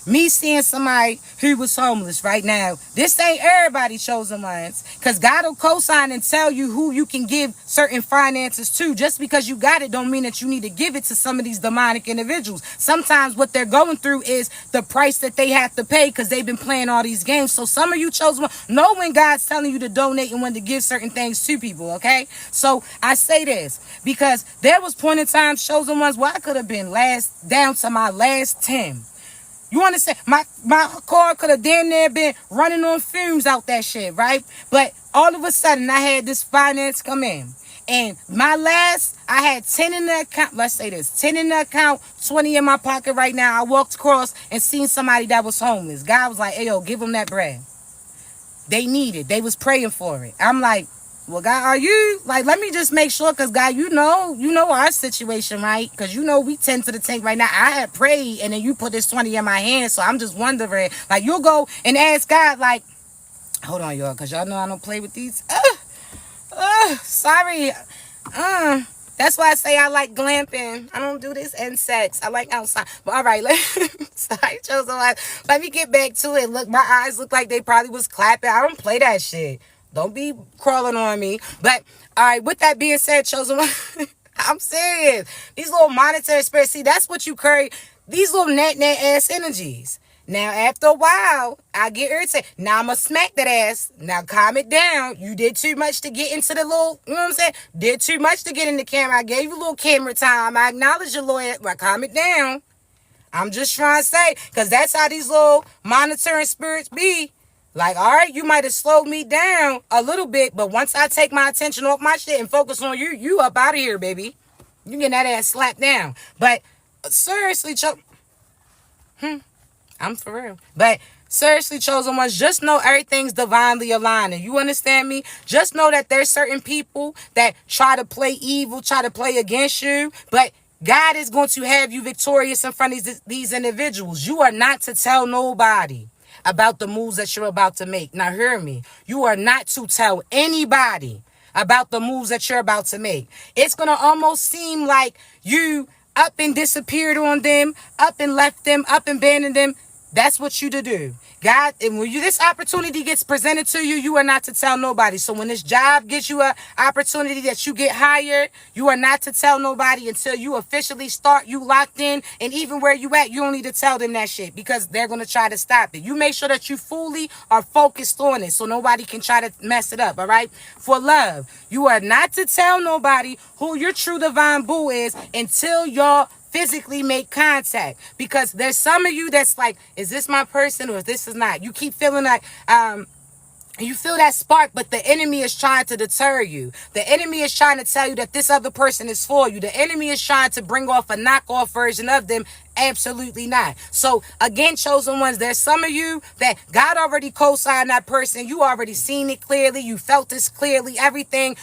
me seeing somebody who was homeless right now. This ain't everybody chosen ones. Because God will co-sign and tell you who you can give certain finances to. Just because you got it don't mean that you need to give it to some of these demonic individuals. Sometimes what they're going through is the price that they have to pay because they've been playing all these games. So some of you chosen ones know when God's telling you to donate and when to give certain things to people, okay? So I say this because there was point in time chosen ones where I could have been down to my last 10. You understand? My car could have damn near been running on fumes out that shit, right? But all of a sudden, I had this finance come in. And I had 10 in the account. Let's say this, 10 in the account, 20 in my pocket right now. I walked across and seen somebody that was homeless. God was like, hey, yo, give them that bread. They need it. They was praying for it. I'm like, well, God, are you like, let me just make sure, because God, you know our situation, right? Because we 10 to the tank right now. I had prayed and then you put this 20 in my hand. So I'm just wondering, like, you'll go and ask God, like, hold on, y'all, because y'all know I don't play with these. Sorry. That's why I say I like glamping. I don't do this insects. I like outside. But all right, sorry, chosen one. Let me get back to it. Look, my eyes look like they probably was clapping. I don't play that shit. Don't be crawling on me. But, all right, with that being said, chosen one, I'm serious. These little monetary spirits, see, that's what you carry. These little net ass energies. Now, after a while, I get irritated. Now, I'm going to smack that ass. Now, calm it down. You did too much to get into the little, you know what I'm saying? Did too much to get in the camera. I gave you a little camera time. I acknowledge your lawyer, but calm it down. I'm just trying to say, because that's how these little monitoring spirits be. Like, all right, you might have slowed me down a little bit, but once I take my attention off my shit and focus on you, you up out of here, baby. You getting that ass slapped down. But seriously, I I'm for real. But seriously, chosen ones, just know everything's divinely aligning. You understand me? Just know that there's certain people that try to play evil, try to play against you, but God is going to have you victorious in front of these individuals. You are not to tell nobody about the moves that you're about to make. Now hear me. You are not to tell anybody about the moves that you're about to make. It's going to almost seem like you up and disappeared on them, up and left them, up and abandoned them. That's what you to do. God, and when this opportunity gets presented to you, you are not to tell nobody. So when this job gets you an opportunity that you get hired, you are not to tell nobody until you officially start, you locked in. And even where you at, you don't need to tell them that shit because they're going to try to stop it. You make sure that you fully are focused on it so nobody can try to mess it up, all right? For love, you are not to tell nobody who your true divine boo is until y'all physically make contact, because there's some of you that's like, is this my person or this is not? You keep feeling like you feel that spark, but the enemy is trying to deter you. The enemy is trying to tell you that this other person is for you. The enemy is trying to bring off a knockoff version of them. Absolutely not. So again, chosen ones, there's some of you that God already co-signed that person. You already seen it clearly. You felt this clearly. Everything.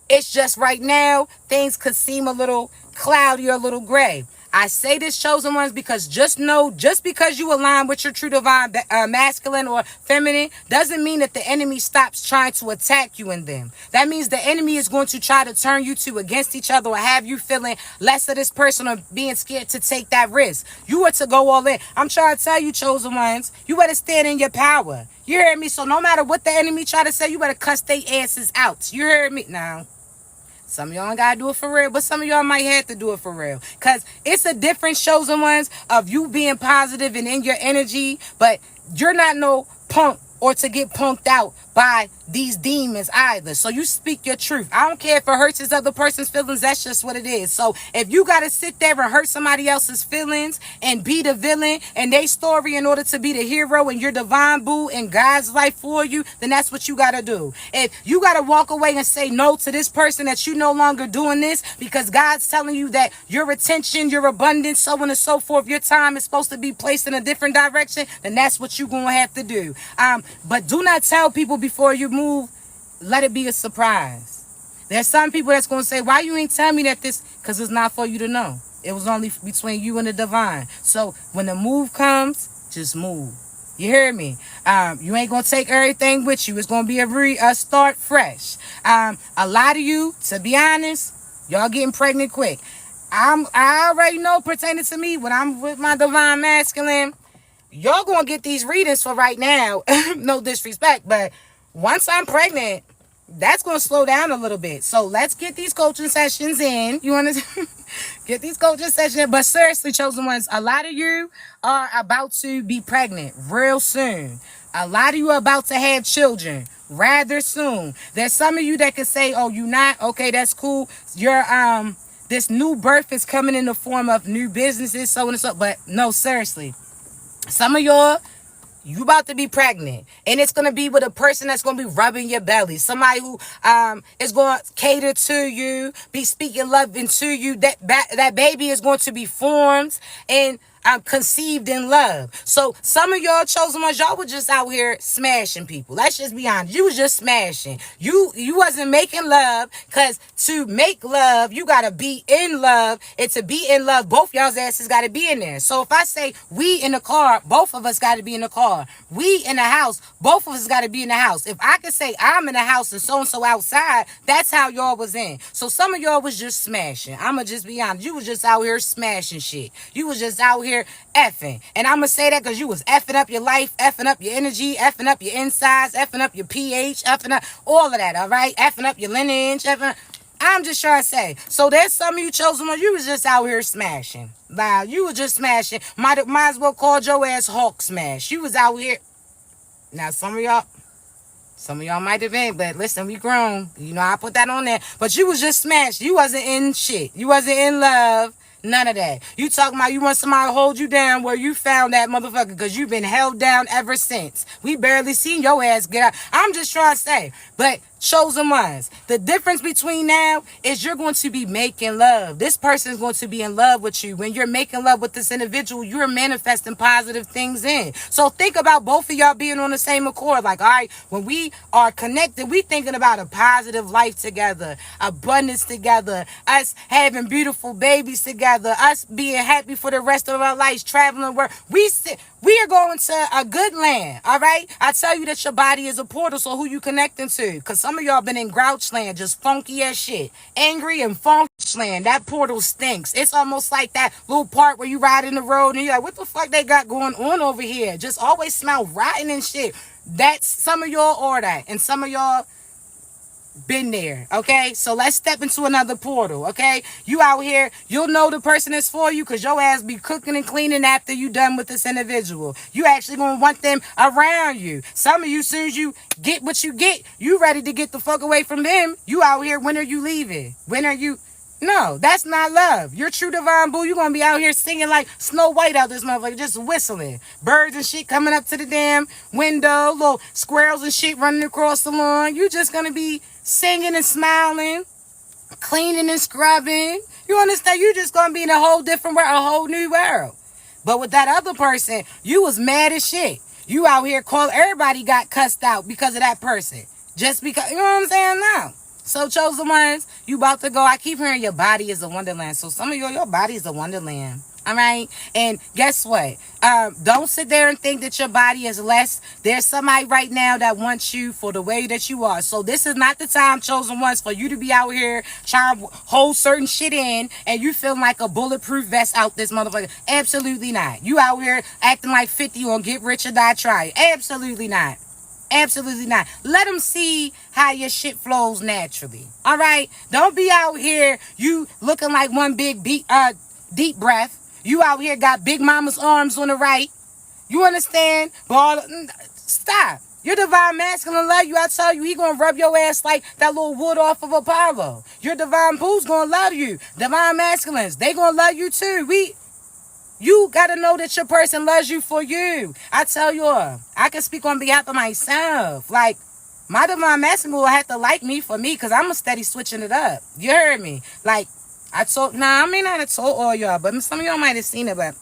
It's just right now, things could seem a little cloudy or a little gray. I say this, chosen ones, because just know, just because you align with your true divine masculine or feminine doesn't mean that the enemy stops trying to attack you in them. That means the enemy is going to try to turn you two against each other or have you feeling less of this person or being scared to take that risk. You are to go all in. I'm trying to tell you, chosen ones, you better stand in your power. You heard me? So no matter what the enemy try to say, you better cuss their asses out. You heard me? Now, some of y'all ain't gotta do it for real, but some of y'all might have to do it for real. Because it's a different chosen ones of you being positive and in your energy, but you're not no punk or to get punked out by these demons either. So you speak your truth. I don't care if it hurts this other person's feelings. That's just what it is. So if you got to sit there and hurt somebody else's feelings and be the villain and their story in order to be the hero and your divine boo in God's life for you, then that's what you got to do. If you got to walk away and say no to this person that you no longer doing this because God's telling you that your attention, your abundance, so on and so forth, your time is supposed to be placed in a different direction, then that's what you're going to have to do. But do not tell people before you move. Let it be a surprise. There's some people that's going to say, why you ain't tell me that this? Because it's not for you to know. It was only between you and the divine. So when the move comes, just move. You hear me? You ain't going to take everything with you. It's going to be a start fresh. A lot of you, to be honest, y'all getting pregnant quick. I already know pertaining to me when I'm with my divine masculine, y'all gonna get these readings for right now. No disrespect, but once I'm pregnant, that's gonna slow down a little bit. So let's get these coaching sessions in. You want to get these coaching sessions in? But seriously, chosen ones, a lot of you are about to be pregnant real soon. A lot of you are about to have children rather soon. There's some of you that can say, oh, you not? Okay, that's cool. You're this new birth is coming in the form of new businesses, so on and so. But no, seriously. Some of y'all, you about to be pregnant, and it's going to be with a person that's going to be rubbing your belly. Somebody who is going to cater to you, be speaking love into you. That baby is going to be formed and conceived in love. So some of y'all chosen ones, y'all were just out here smashing people. Let's just be honest. You was just smashing. You wasn't making love, because to make love, you got to be in love. And to be in love, both y'all's asses got to be in there. So if I say we in the car, both of us got to be in the car. We in the house, both of us got to be in the house. If I can say I'm in the house and so outside, that's how y'all was in. So some of y'all was just smashing. I'ma just be honest. You was just out here smashing shit. You was just out here effing. And I'm going to say that because you was effing up your life, effing up your energy, effing up your insides, effing up your pH, effing up all of that, all right? Effing up your lineage, effing up. I'm just trying to say. So there's some of you chosen ones, you was just out here smashing. Wow, you was just smashing. Might as well call your ass Hulk smash. You was out here. Now some of y'all might have been, but listen, we grown. You know, I put that on there. But you was just smashed. You wasn't in shit. You wasn't in love. None of that. You talking about you want somebody to hold you down where you found that motherfucker, because you've been held down ever since. We barely seen your ass get out. I'm just trying to say. But Chosen ones. The difference between now is you're going to be making love. This person is going to be in love with you. When you're making love with this individual, you're manifesting positive things in. So think about both of y'all being on the same accord. Like, all right, when we are connected, we thinking about a positive life together, abundance together, us having beautiful babies together, us being happy for the rest of our lives, traveling where we are going to a good land, all right? I tell you that your body is a portal, so who you connecting to? Because some of y'all been in grouch land, just funky as shit. Angry and funky land. That portal stinks. It's almost like that little part where you ride in the road and you're like, what the fuck they got going on over here? Just always smell rotten and shit. That's some of y'all are that. And some of y'all been there, okay? So let's step into another portal, okay? You out here, you'll know the person is for you because your ass be cooking and cleaning after you done with this individual. You actually gonna want them around you. Some of you, soon as you get what you get, you ready to get the fuck away from them. You out here, when are you leaving? When are you... No, that's not love. Your true divine boo, you gonna be out here singing like Snow White out this motherfucker, just whistling. Birds and shit coming up to the damn window, little squirrels and shit running across the lawn. You just gonna be singing and smiling, cleaning and scrubbing. You understand? You just gonna be in a whole different world, a whole new world. But with that other person, you was mad as shit. You out here everybody got cussed out because of that person. Just because, you know what I'm saying now? So chosen ones, you about to go. I keep hearing your body is a wonderland. So some of your body is a wonderland. All right. And guess what? Don't sit there and think that your body is less. There's somebody right now that wants you for the way that you are. So this is not the time, chosen ones, for you to be out here trying to hold certain shit in and you feel like a bulletproof vest out this motherfucker. Absolutely not. You out here acting like 50 on Get Rich or Die Trying. Absolutely not. Absolutely not. Let them see how your shit flows naturally. All right? Don't be out here you looking like one big deep breath. You out here got Big Mama's arms on the right. You understand? Stop. Your divine masculine love you. I tell you, he gonna rub your ass like that little wood off of Apollo. Your divine boo's gonna love you. Divine masculines, they gonna love you too. You got to know that your person loves you for you. I tell you, I can speak on behalf of myself. Like, my divine masculine will have to like me for me because I'm a steady switching it up. You heard me? Like, I may not have told all y'all, but some of y'all might have seen it, but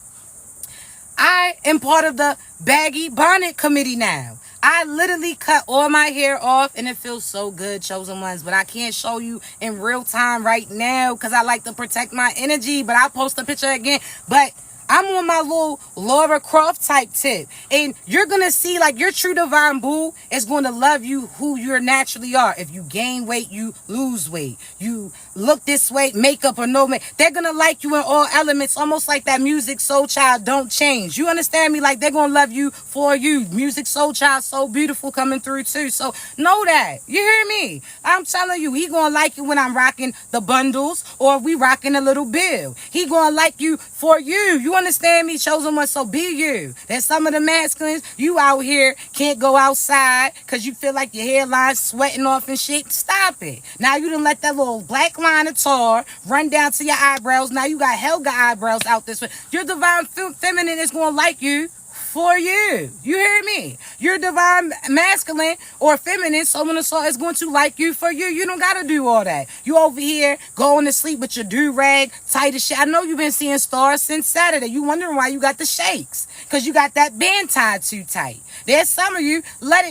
I am part of the Baggy Bonnet Committee now. I literally cut all my hair off and it feels so good, chosen ones, but I can't show you in real time right now because I like to protect my energy, but I'll post a picture again. But I'm on my little Laura Croft type tip. And you're going to see like your true divine boo is going to love you who you naturally are. If you gain weight, you lose weight. You look this way, makeup or no makeup. They're going to like you in all elements, almost like that Music Soul Child Don't Change. You understand me? Like they're going to love you for you. Music Soul Child so beautiful coming through too. So know that. You hear me? I'm telling you, he going to like you when I'm rocking the bundles or we rocking a little bill. He going to like you for you. You understand me, chosen one? So be you. There's some of the masculines, you out here can't go outside because you feel like your hairline's sweating off and shit. Stop it. Now you done let that little black line of tar run down to your eyebrows. Now you got Helga eyebrows out this way. Your divine feminine is going to like you for you. You hear me? Your divine masculine or feminine, someone is going to like you for you. You don't got to do all that. You over here going to sleep with your do-rag tight as shit. I know you've been seeing stars since Saturday. You wondering why you got the shakes. Because you got that band tied too tight. There's some of you,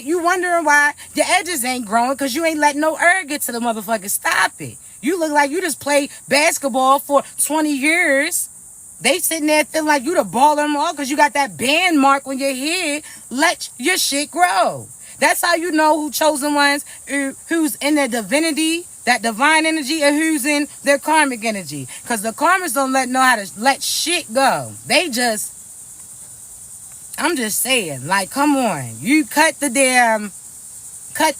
you wondering why your edges ain't growing because you ain't letting no air get to the motherfucker. Stop it. You look like you just played basketball for 20 years. They sitting there feeling like you the baller them all because you got that band mark on your head. Let your shit grow. That's how you know who chosen ones, who's in their divinity, that divine energy, and who's in their karmic energy. Because the karmics don't know how to let shit go. I'm just saying, like, come on. You cut the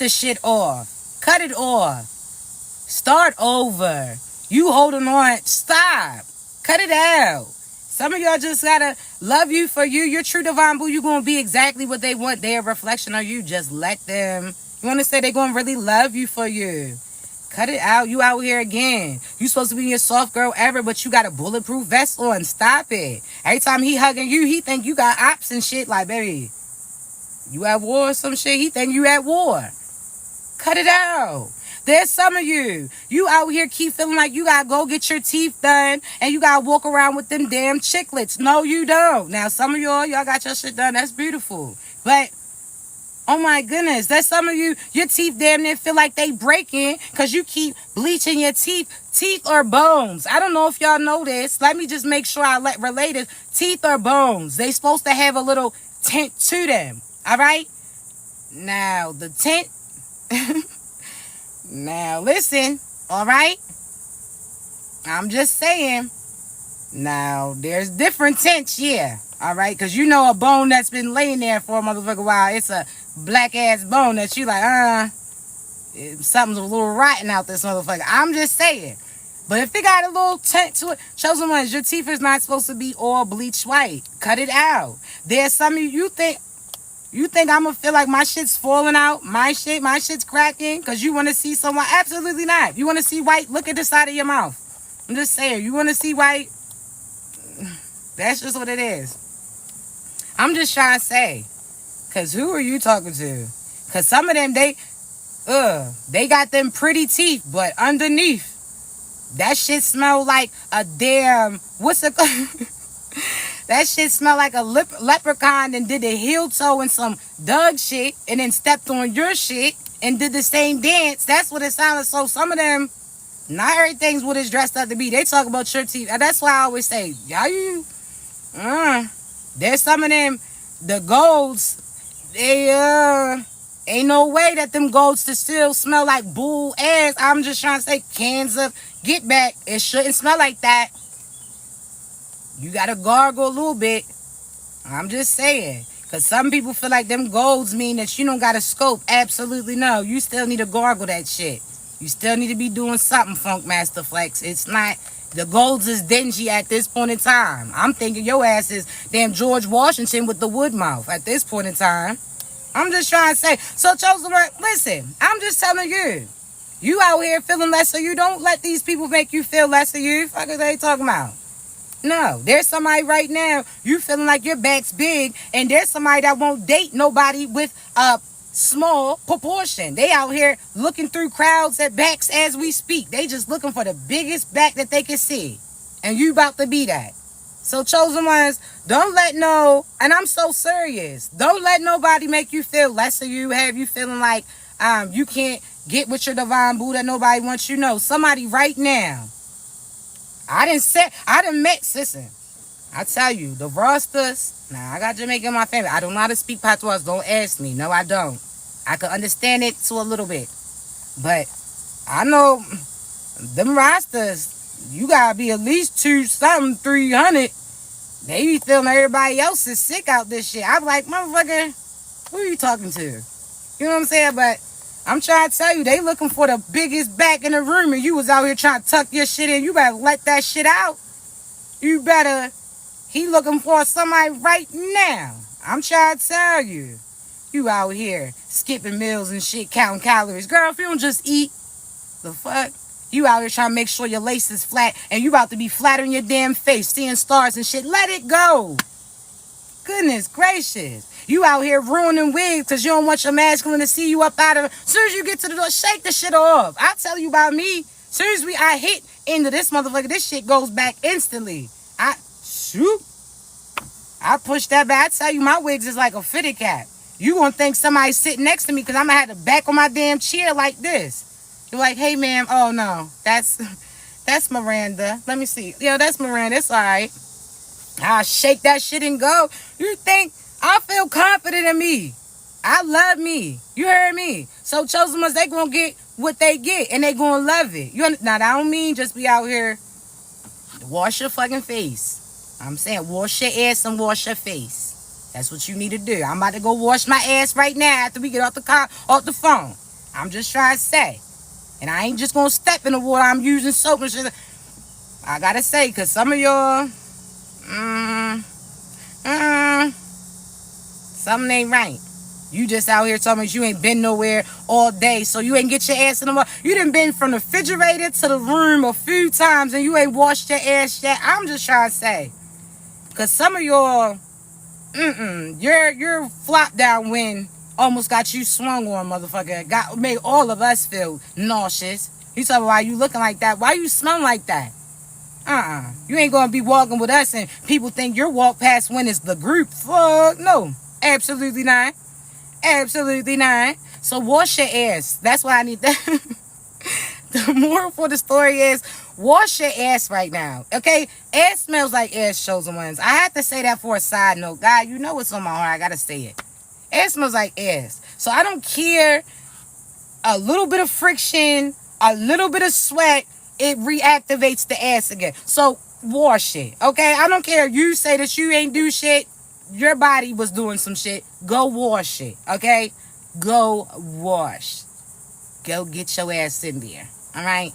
shit off. Cut it off. Start over. You holding on. Stop. Cut it out. Some of y'all just gotta love you for you. Your true divine boo, you gonna be exactly what they want. They're a reflection of you. Just let them. You wanna say they gonna really love you for you. Cut it out. You out here again. You supposed to be your soft girl ever, but you got a bulletproof vest on. Stop it. Every time he hugging you, he think you got ops and shit. Like, baby, you at war or some shit. He think you at war. Cut it out. There's some of you. You out here keep feeling like you gotta go get your teeth done and you gotta walk around with them damn chiclets. No, you don't. Now, some of y'all got your shit done. That's beautiful. But oh my goodness, there's some of you, your teeth damn near feel like they breaking because you keep bleaching your teeth. Teeth or bones. I don't know if y'all know this. Let me just make sure I relate it. Teeth or bones. They supposed to have a little tint to them. All right? Now, the tint. Now, listen. All right? I'm just saying. Now, there's different tints, yeah. All right? Because you know a bone that's been laying there for a motherfucking while. It's a black-ass bone that you like, something's a little rotten out this motherfucker. I'm just saying. But if it got a little tint to it, chosen ones, your teeth is not supposed to be all bleached white. Cut it out. There's some of you think I'm gonna feel like my shit's falling out, my shit's cracking, because you want to see someone. Absolutely not. You want to see white? Look at the side of your mouth. I'm just saying, you want to see white? That's just what it is. I'm just trying to say, because who are you talking to? Because some of them, they got them pretty teeth, but underneath, that shit smell like a damn, what's it called? That shit smell like a leprechaun and did a heel toe and some Doug shit and then stepped on your shit and did the same dance. That's what it sounded. So some of them, not everything's what it's dressed up to be. They talk about your teeth. And that's why I always say, there's some of them, the golds, they, ain't no way that them golds to still smell like bull ass. I'm just trying to say, cans of get back. It shouldn't smell like that. You gotta gargle a little bit. I'm just saying. Because some people feel like them golds mean that you don't got a scope. Absolutely no. You still need to gargle that shit. You still need to be doing something, Funk Master Flex. It's not, the golds is dingy at this point in time. I'm thinking your ass is damn George Washington with the wood mouth at this point in time. I'm just trying to say. So, chosen one, listen, I'm just telling you. You out here feeling less of you. Don't let these people make you feel less of you. Fuck are they talking about? No, there's somebody right now, you feeling like your back's big, and there's somebody that won't date nobody with a small proportion. They out here looking through crowds at backs as we speak. They just looking for the biggest back that they can see. And you about to be that. So chosen ones, don't let and I'm so serious, don't let nobody make you feel less of you, have you feeling like you can't get with your divine boo that nobody wants you to know. Somebody right now, I done met, listen, I tell you, the Rastas, now I got Jamaica in my family. I don't know how to speak patois, don't ask me. No, I don't. I can understand it to a little bit. But I know them Rastas, you gotta be at least 300. They be feeling everybody else is sick out this shit. I'm like, motherfucker, who are you talking to? You know what I'm saying? But I'm trying to tell you, they looking for the biggest back in the room, and you was out here trying to tuck your shit in. You better let that shit out. He looking for somebody right now. I'm trying to tell you. You out here skipping meals and shit, counting calories. Girl, if you don't just eat, the fuck? You out here trying to make sure your lace is flat, and you about to be flat on your damn face, seeing stars and shit. Let it go. Goodness gracious. You out here ruining wigs because you don't want your masculine to see you up out of it. As soon as you get to the door, shake the shit off. I'll tell you about me. As soon as I hit into this motherfucker, this shit goes back instantly. I push that back. I tell you, my wigs is like a fitted cap. You gonna think somebody's sitting next to me because I'm gonna have the back on my damn chair like this. You're like, hey, ma'am. Oh, no. That's Miranda. Let me see. Yeah, that's Miranda. It's all right. I'll shake that shit and go. You think I feel confident in me. I love me. You heard me. So chosen ones, they gonna get what they get, and they gonna love it. Now, I don't mean just be out here. Wash your fucking face. I'm saying wash your ass and wash your face. That's what you need to do. I'm about to go wash my ass right now after we get off the phone. I'm just trying to say. And I ain't just gonna step in the water. I'm using soap and shit. I gotta say, because some of y'all, something ain't right. You just out here telling me you ain't been nowhere all day, so you ain't get your ass in the water. You done been from the refrigerator to the room a few times and you ain't washed your ass yet. I'm just trying to say, because some of y'all, your flop down when almost got you swung on, motherfucker. Made all of us feel nauseous. You talking about why you looking like that? Why you smelling like that? You ain't gonna be walking with us and people think your walk past when it's the group. Fuck no. Absolutely not. Absolutely not. So wash your ass. That's why I need that. The moral for the story is wash your ass right now. Okay? Ass smells like ass, chosen ones. I have to say that for a side note. God, you know what's on my heart. I gotta say it. Ass smells like ass. So I don't care. A little bit of friction, a little bit of sweat, it reactivates the ass again. So wash it. Okay? I don't care. You say that you ain't do shit. Your body was doing some shit. Go wash it. Okay? Go wash. Go get your ass in there. All right?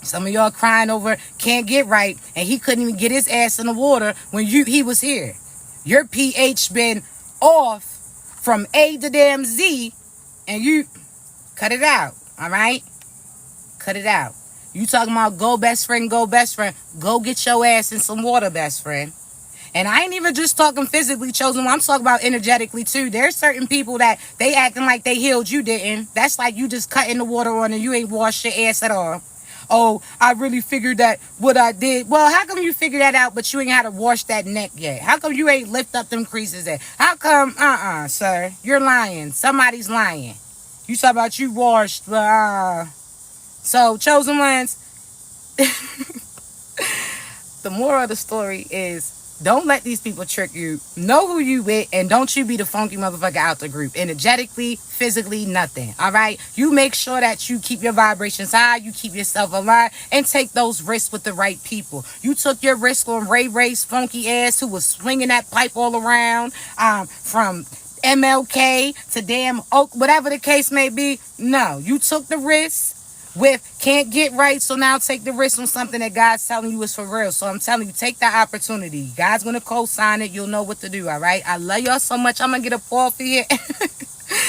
Some of y'all crying over can't get right, and he couldn't even get his ass in the water when he was here. Your pH been off from A to damn Z, and you cut it out. All right? Cut it out. You talking about go best friend, go best friend. Go get your ass in some water, best friend. And I ain't even just talking physically, chosen. I'm talking about energetically too. There's certain people that they acting like they healed, you didn't. That's like you just cutting the water on and you ain't washed your ass at all. Oh, I really figured that what I did. Well, how come you figured that out, but you ain't had to wash that neck yet? How come you ain't lift up them creases yet? How come, sir, you're lying. Somebody's lying. You talk about you washed, but, So, chosen ones, the moral of the story is, don't let these people trick you. Know who you with, and don't you be the funky motherfucker out the group. Energetically, physically, nothing. All right? You make sure that you keep your vibrations high, you keep yourself alive, and take those risks with the right people. You took your risk on Ray Ray's funky ass, who was swinging that pipe all around, from MLK to damn Oak, whatever the case may be. No, you took the risk with can't get right, so now take the risk on something that God's telling you is for real. So I'm telling you, take that opportunity. God's going to co-sign it. You'll know what to do, all right? I love y'all so much. I'm going to get a paw for you.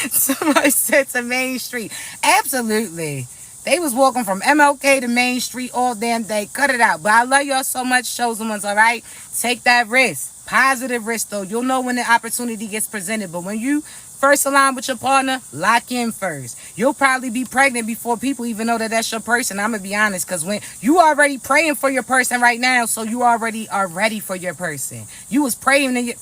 Somebody said to Main Street. Absolutely. They was walking from MLK to Main Street all damn day. Cut it out. But I love y'all so much, chosen ones, all right? Take that risk. Positive risk, though. You'll know when the opportunity gets presented. But when you first align with your partner, lock in first. You'll probably be pregnant before people even know that that's your person. I'm going to be honest, because when you already praying for your person right now, so you already are ready for your person. You was praying and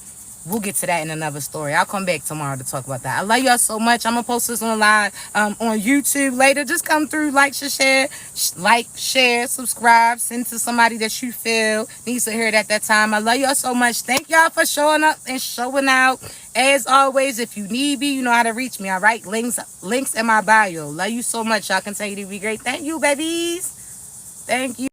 we'll get to that in another story. I'll come back tomorrow to talk about that. I love y'all so much. I'm going to post this on live on YouTube later. Just come through, like, share, subscribe, send to somebody that you feel needs to hear it at that time. I love y'all so much. Thank y'all for showing up and showing out. As always, if you need me, you know how to reach me, all right? Links in my bio. Love you so much. Y'all continue to be great. Thank you, babies. Thank you.